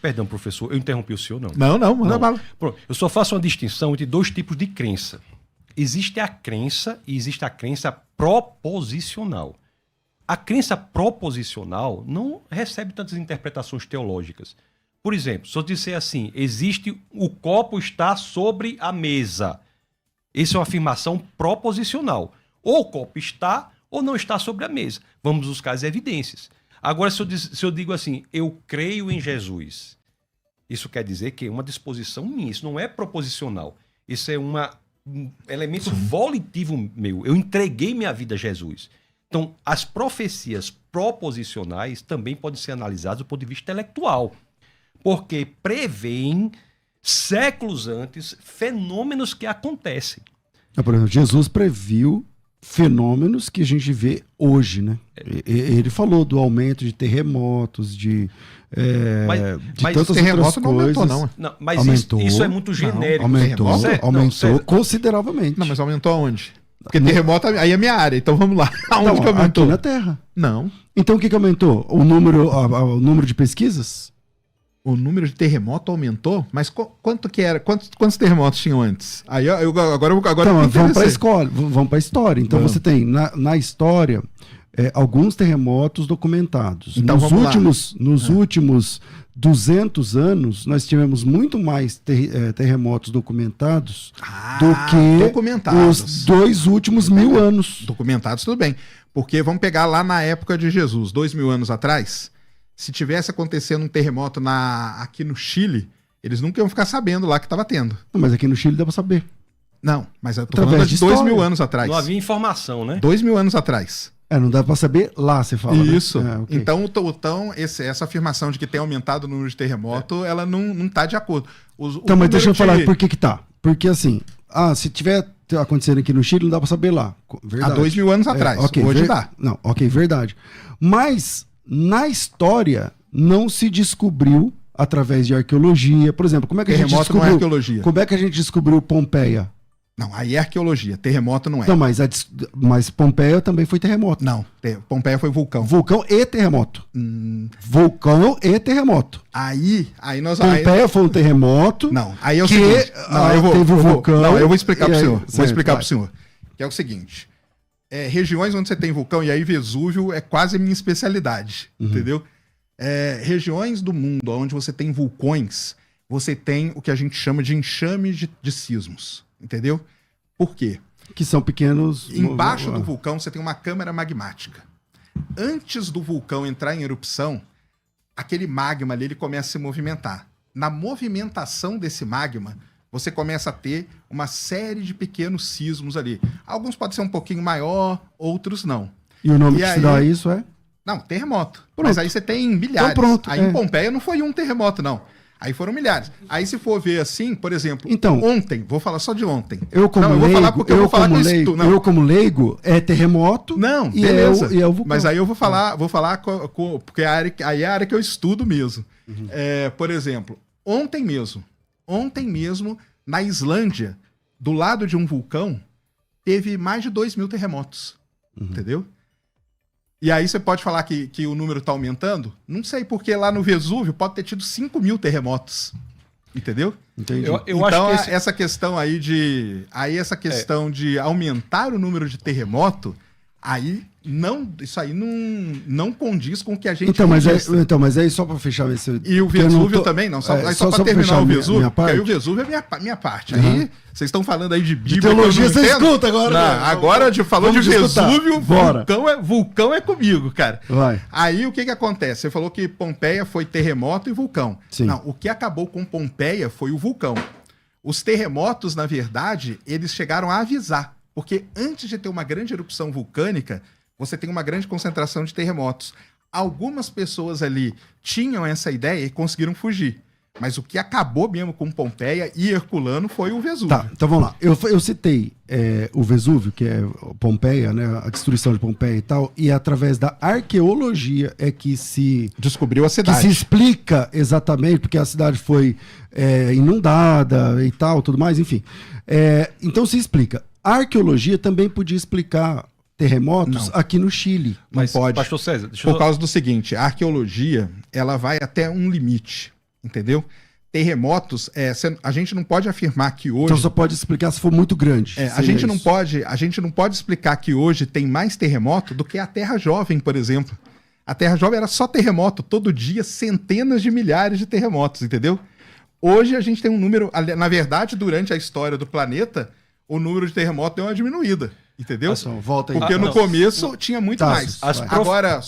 perdão, professor, eu interrompi o senhor, não? Não, manda bala. Eu só faço uma distinção entre 2 tipos de crença. existe a crença e existe a crença proposicional. A crença proposicional não recebe tantas interpretações teológicas. Por exemplo, se eu disser assim, o copo está sobre a mesa. Isso é uma afirmação proposicional. Ou o copo está ou não está sobre a mesa. Vamos buscar as evidências. Agora, se eu digo assim, eu creio em Jesus, isso quer dizer que é uma disposição minha, isso não é proposicional. Isso é um elemento volitivo meu. Eu entreguei minha vida a Jesus. Então, as profecias proposicionais também podem ser analisadas do ponto de vista intelectual, porque preveem séculos antes fenômenos que acontecem. Por exemplo, Jesus previu fenômenos que a gente vê hoje, né? Ele falou do aumento de terremotos, de tantas outras não aumentou, coisas. Não, mas aumentou, isso é muito genérico. Aumentou consideravelmente. Não, mas aumentou aonde? Porque terremoto aí é minha área, então vamos lá. Aonde que aumentou? Aqui na Terra. Não. Então o que aumentou? O número de pesquisas? O número de terremoto aumentou? Mas quanto que era? Quantos terremotos tinham antes? Aí agora então, vamos para a história. Então você tem na história alguns terremotos documentados. Então, nos últimos 200 anos, nós tivemos muito mais terremotos documentados do que os 2 últimos 1000 anos. Documentados, tudo bem. Porque vamos pegar lá na época de Jesus, 2000 anos atrás, se tivesse acontecendo um terremoto aqui no Chile, eles nunca iam ficar sabendo lá que estava tendo. Não, mas aqui no Chile dá para saber. Não, mas eu tô falando de 2000 anos atrás. Não havia informação, né? 2000 anos atrás. Não dá para saber lá, você fala. Isso. Né? Okay. Então essa afirmação de que tem aumentado o número de terremoto, ela não tá de acordo. Então, mas deixa eu falar por que tá. Porque assim, se tiver acontecendo aqui no Chile, não dá para saber lá. Verdade. Há 2000 anos atrás. Hoje dá. Não, ok, verdade. Mas na história não se descobriu através de arqueologia. Por exemplo, como é que a gente descobriu? Não é arqueologia. Como é que a gente descobriu Pompeia? Não, aí é arqueologia. Terremoto não é. Não, mas Pompeia também foi terremoto. Não, Pompeia foi vulcão. Vulcão e terremoto. Vulcão e terremoto. Aí nós... Pompeia foi um terremoto. Não, aí é o seguinte... teve o vulcão. Não, eu vou explicar pro senhor. Certo, vou explicar pro senhor. Que é o seguinte... regiões onde você tem vulcão, e aí Vesúvio é quase a minha especialidade, entendeu? Regiões do mundo onde você tem vulcões, você tem o que a gente chama de enxame de sismos, entendeu? Por quê? Que são pequenos... Embaixo do vulcão você tem uma câmara magmática. Antes do vulcão entrar em erupção, aquele magma ali ele começa a se movimentar. Na movimentação desse magma, você começa a ter uma série de pequenos sismos ali. Alguns podem ser um pouquinho maior, outros não. E o nome que se dá a isso é? Não, terremoto. Pronto. Mas aí você tem milhares. Então, pronto, aí em Pompeia não foi um terremoto, não. Aí foram milhares. Aí se for ver assim, por exemplo, então, ontem, vou falar só de ontem. Eu como leigo, é terremoto. Não, e beleza. É o vulcão. Mas aí eu vou falar porque aí é a área que eu estudo mesmo. Por exemplo, ontem mesmo, na Islândia, do lado de um vulcão, teve mais de 2.000 terremotos. Entendeu? E aí você pode falar que o número está aumentando? Não sei, porque lá no Vesúvio pode ter tido 5.000 terremotos. Entendeu? Entendi. Eu então, acho que essa questão aí de... de aumentar o número de terremoto, isso aí não condiz com o que a gente... Mas aí só para fechar esse... E o Vesúvio também, não. Só para terminar o Vesúvio, porque aí o Vesúvio é minha parte. Aí vocês estão falando aí de Bíblia... Teologia você escuta agora. Não, agora falou de Vesúvio, vulcão é comigo, cara. Vai. Aí o que acontece? Você falou que Pompeia foi terremoto e vulcão. Sim. Não, o que acabou com Pompeia foi o vulcão. Os terremotos, na verdade, eles chegaram a avisar. Porque antes de ter uma grande erupção vulcânica, você tem uma grande concentração de terremotos. Algumas pessoas ali tinham essa ideia e conseguiram fugir. Mas o que acabou mesmo com Pompeia e Herculano foi o Vesúvio. Tá, então vamos lá. Eu citei o Vesúvio, que é Pompeia, né, a destruição de Pompeia e tal, e através da arqueologia é que se... descobriu a cidade. Que se explica exatamente, porque a cidade foi inundada e tal, tudo mais, enfim. Então se explica. A arqueologia também podia explicar terremotos aqui no Chile. Mas, não pode. Pastor César, por causa do seguinte, a arqueologia, ela vai até um limite, entendeu? terremotos, a gente não pode afirmar que hoje... Então só pode explicar se for muito grande. a gente não pode explicar que hoje tem mais terremoto do que a Terra Jovem, por exemplo. A Terra Jovem era só terremoto, todo dia centenas de milhares de terremotos, entendeu? Hoje a gente tem um número... Na verdade, durante a história do planeta, o número de terremotos deu uma diminuída, entendeu? Volta aí. Porque no começo tinha muito mais. Tassos, Agora,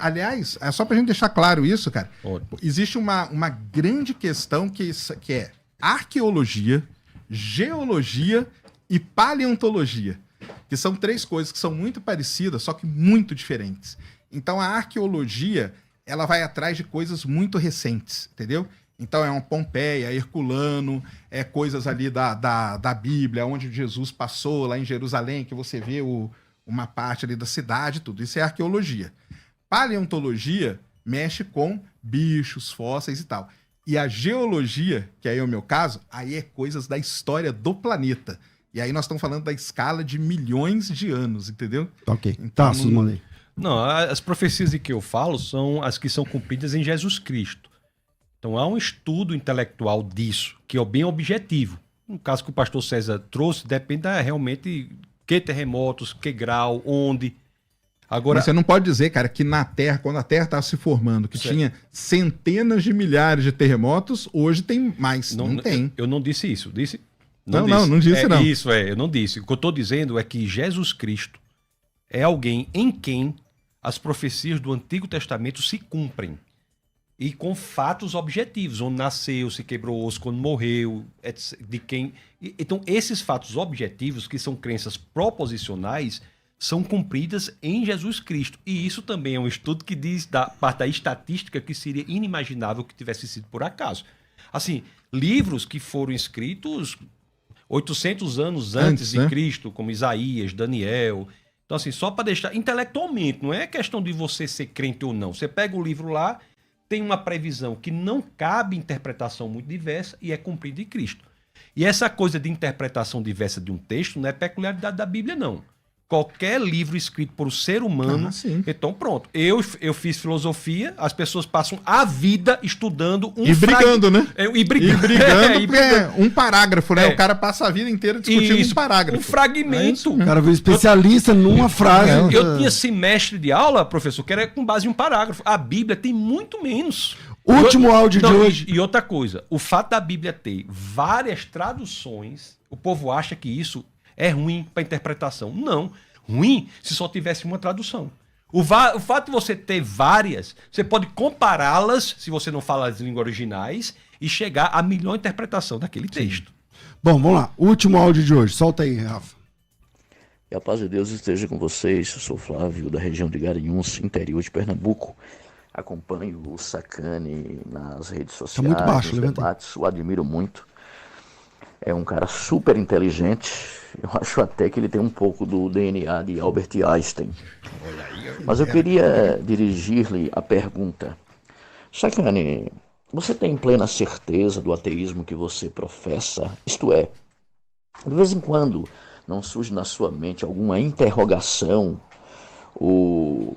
aliás, é só pra gente deixar claro isso, cara. Ótimo. Existe uma grande questão que é arqueologia, geologia e paleontologia, que são 3 coisas que são muito parecidas, só que muito diferentes. Então a arqueologia, ela vai atrás de coisas muito recentes, entendeu? Então é uma Pompeia, Herculano, coisas ali da Bíblia, onde Jesus passou, lá em Jerusalém, que você vê uma parte ali da cidade, tudo. Isso é arqueologia. Paleontologia mexe com bichos, fósseis e tal. E a geologia, que aí é o meu caso, aí é coisas da história do planeta. E aí nós estamos falando da escala de milhões de anos, entendeu? Ok. Então, Tassos, mandei. Não, as profecias de que eu falo são as que são cumpridas em Jesus Cristo. Então há um estudo intelectual disso, que é bem objetivo. No caso que o pastor César trouxe, depende realmente que terremotos, que grau, onde. Agora, mas você não pode dizer, cara, que na Terra, quando a Terra estava se formando, que tinha centenas de milhares de terremotos, hoje tem mais. Não tem. Eu não disse isso. Não disse. Não. Isso, eu não disse. O que eu estou dizendo é que Jesus Cristo é alguém em quem as profecias do Antigo Testamento se cumprem. E com fatos objetivos, onde nasceu, se quebrou o osso quando morreu, de quem... Então, esses fatos objetivos, que são crenças proposicionais, são cumpridas em Jesus Cristo. E isso também é um estudo que diz, da parte da estatística, que seria inimaginável que tivesse sido por acaso. Assim, livros que foram escritos 800 anos antes de Cristo, como Isaías, Daniel... Então, assim, só para deixar... Intelectualmente, não é questão de você ser crente ou não. Você pega o livro lá... tem uma previsão que não cabe interpretação muito diversa e é cumprida em Cristo. E essa coisa de interpretação diversa de um texto não é peculiaridade da Bíblia, não. Qualquer livro escrito por um ser humano... Então, pronto. Eu fiz filosofia, as pessoas passam a vida estudando brigando, né? E brigando. Um parágrafo, né? O cara passa a vida inteira discutindo um parágrafo. Um fragmento. O cara foi especialista numa frase. Eu tinha semestre de aula, professor, que era com base em um parágrafo. A Bíblia tem muito menos. Último áudio de hoje. E outra coisa, o fato da Bíblia ter várias traduções, o povo acha que isso é ruim para interpretação. Não. Ruim se só tivesse uma tradução. O fato de você ter várias, você pode compará-las, se você não fala as línguas originais, e chegar à melhor interpretação daquele texto. Bom, vamos lá. Último áudio de hoje. Solta aí, Rafa. Que a paz de Deus esteja com vocês. Eu sou Flávio, da região de Garanhuns, interior de Pernambuco. Acompanho o Sacani nas redes sociais, muito baixo, nos debates, o admiro muito. É um cara super inteligente. Eu acho até que ele tem um pouco do DNA de Albert Einstein. Mas eu queria dirigir-lhe a pergunta. Sacani, você tem plena certeza do ateísmo que você professa? Isto é, de vez em quando não surge na sua mente alguma interrogação ou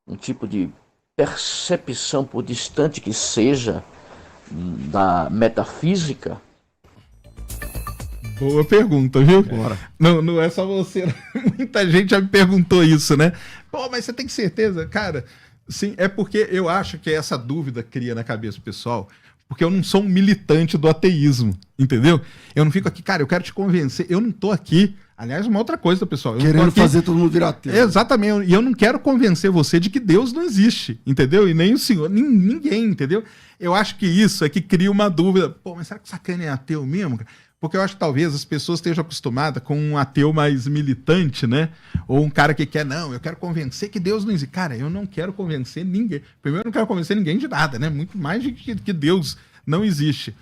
um tipo de percepção, por distante que seja, da metafísica? Boa pergunta, viu? Bora. Não é só você. Muita gente já me perguntou isso, né? Pô, mas você tem certeza? Cara, sim, é porque eu acho que essa dúvida cria na cabeça do pessoal, porque eu não sou um militante do ateísmo, entendeu? Eu não fico aqui, cara, eu quero te convencer. Eu não tô aqui. Aliás, uma outra coisa, pessoal. Querendo fazer todo mundo virar ateu. Exatamente. E eu não quero convencer você de que Deus não existe, entendeu? E nem o senhor, ninguém, entendeu? Eu acho que isso é que cria uma dúvida. Pô, mas será que o Sacani é ateu mesmo? Porque eu acho que talvez as pessoas estejam acostumadas com um ateu mais militante, né? Ou um cara que quer, não, eu quero convencer que Deus não existe. Cara, eu não quero convencer ninguém. Primeiro, eu não quero convencer ninguém de nada, né? Muito mais de que Deus não existe.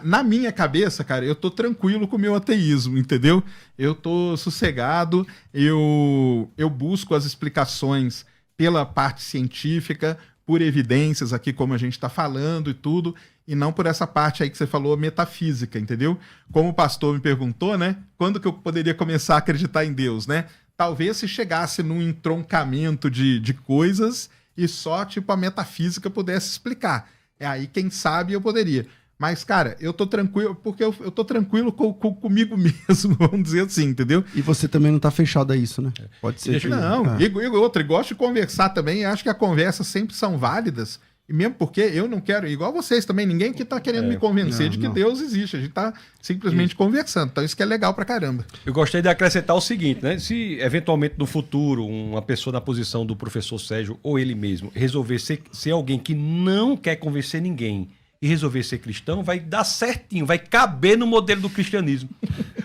Na minha cabeça, cara, eu tô tranquilo com o meu ateísmo, entendeu? Eu tô sossegado, eu busco as explicações pela parte científica, por evidências aqui, como a gente está falando e tudo, e não por essa parte aí que você falou, metafísica, entendeu? Como o pastor me perguntou, né? Quando que eu poderia começar a acreditar em Deus, né? Talvez se chegasse num entroncamento de coisas e só, tipo, a metafísica pudesse explicar. Aí, quem sabe, eu poderia. Mas, cara, eu tô tranquilo, porque eu tô tranquilo comigo mesmo, vamos dizer assim, entendeu? E você também não tá fechado a isso, né? Pode ser. Não, e outra, e gosto de conversar também, acho que as conversas sempre são válidas, e mesmo porque eu não quero, igual vocês também, ninguém que tá querendo me convencer de que Deus existe, a gente tá simplesmente conversando, então isso que é legal pra caramba. Eu gostaria de acrescentar o seguinte, né? Se eventualmente no futuro uma pessoa na posição do professor Sérgio ou ele mesmo resolver ser alguém que não quer convencer ninguém e resolver ser cristão, vai dar certinho, vai caber no modelo do cristianismo.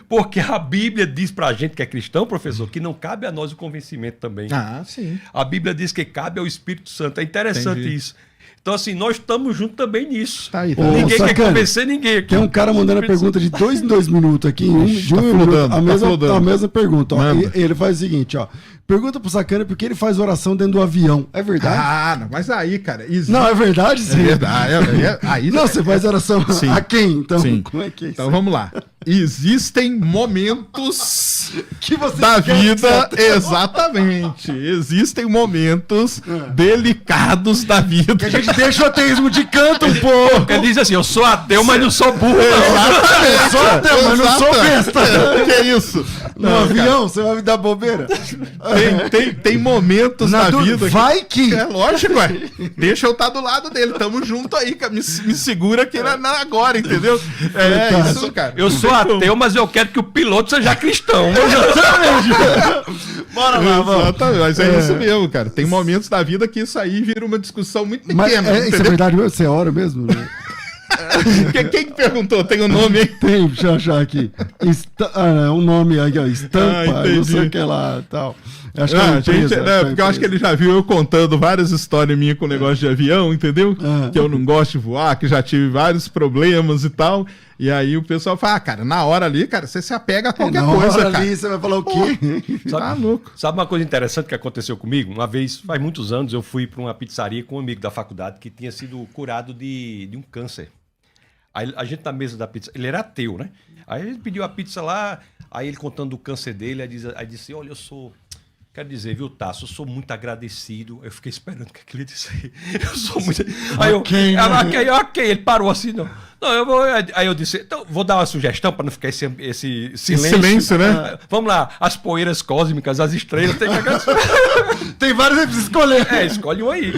Porque a Bíblia diz pra gente que é cristão, professor, que não cabe a nós o convencimento também. Ah, sim. A Bíblia diz que cabe ao Espírito Santo. É interessante isso. Então, assim, nós estamos juntos também nisso. Tá aí, Ninguém Sacani, quer convencer ninguém aqui. Tem um cara mandando a pergunta de 2 em 2 minutos aqui, de um minuto, a mesma pergunta. Ó, ele faz o seguinte, ó. Pergunta pro Sacani por que ele faz oração dentro do avião. É verdade? Ah, não, mas aí, cara... Não, é verdade, sim. É verdade. Aí, não, você faz oração sim. a quem? Então, sim. Como é que é isso? Então, vamos lá. Existem momentos que você da vida, exatamente. Existem momentos delicados da vida. Que a gente deixa o ateísmo de canto um pouco. Ele diz assim, eu sou ateu, mas não sou burro. Eu sou ateu, mas não sou besta. Que é isso? No avião, você vai me dar bobeira? Tem momentos na vida... Vai que... É lógico, ué. Deixa eu estar do lado dele. Tamo junto aí, cara. Me segura aqui agora, entendeu? É isso, cara. Eu sou ateu, mas eu quero que o piloto seja cristão. Bora lá, vamos. Exatamente, mas é isso mesmo, cara. Tem momentos da vida que isso aí vira uma discussão muito pequena. Mas isso é verdade mesmo? Você ora mesmo? Quem que perguntou? Tem o nome aí? Tem, deixa eu achar aqui. Um nome aí, ó. Estampa, não sei o que lá tal. Acho que porque eu acho que ele já viu eu contando várias histórias minhas com negócio de avião, entendeu? Que eu não gosto de voar, que já tive vários problemas e tal. E aí o pessoal fala, cara, na hora ali, cara, você se apega a qualquer coisa, cara. Ali você vai falar o quê? Tá louco. Sabe uma coisa interessante que aconteceu comigo? Uma vez, faz muitos anos, eu fui para uma pizzaria com um amigo da faculdade que tinha sido curado de um câncer. Aí a gente na mesa da pizza, ele era ateu, né? Aí ele pediu a pizza lá, aí ele contando do câncer dele, aí disse, olha, quero dizer, viu, Tasso, eu sou muito agradecido. Eu fiquei esperando o que ele ia dizer. Eu sou muito... Aí ok, ele parou assim, não, eu vou... Aí eu disse, então, vou dar uma sugestão para não ficar esse silêncio, né? Vamos lá, as poeiras cósmicas, as estrelas, tem que... Tem vários aí pra você escolher. Escolhe um aí.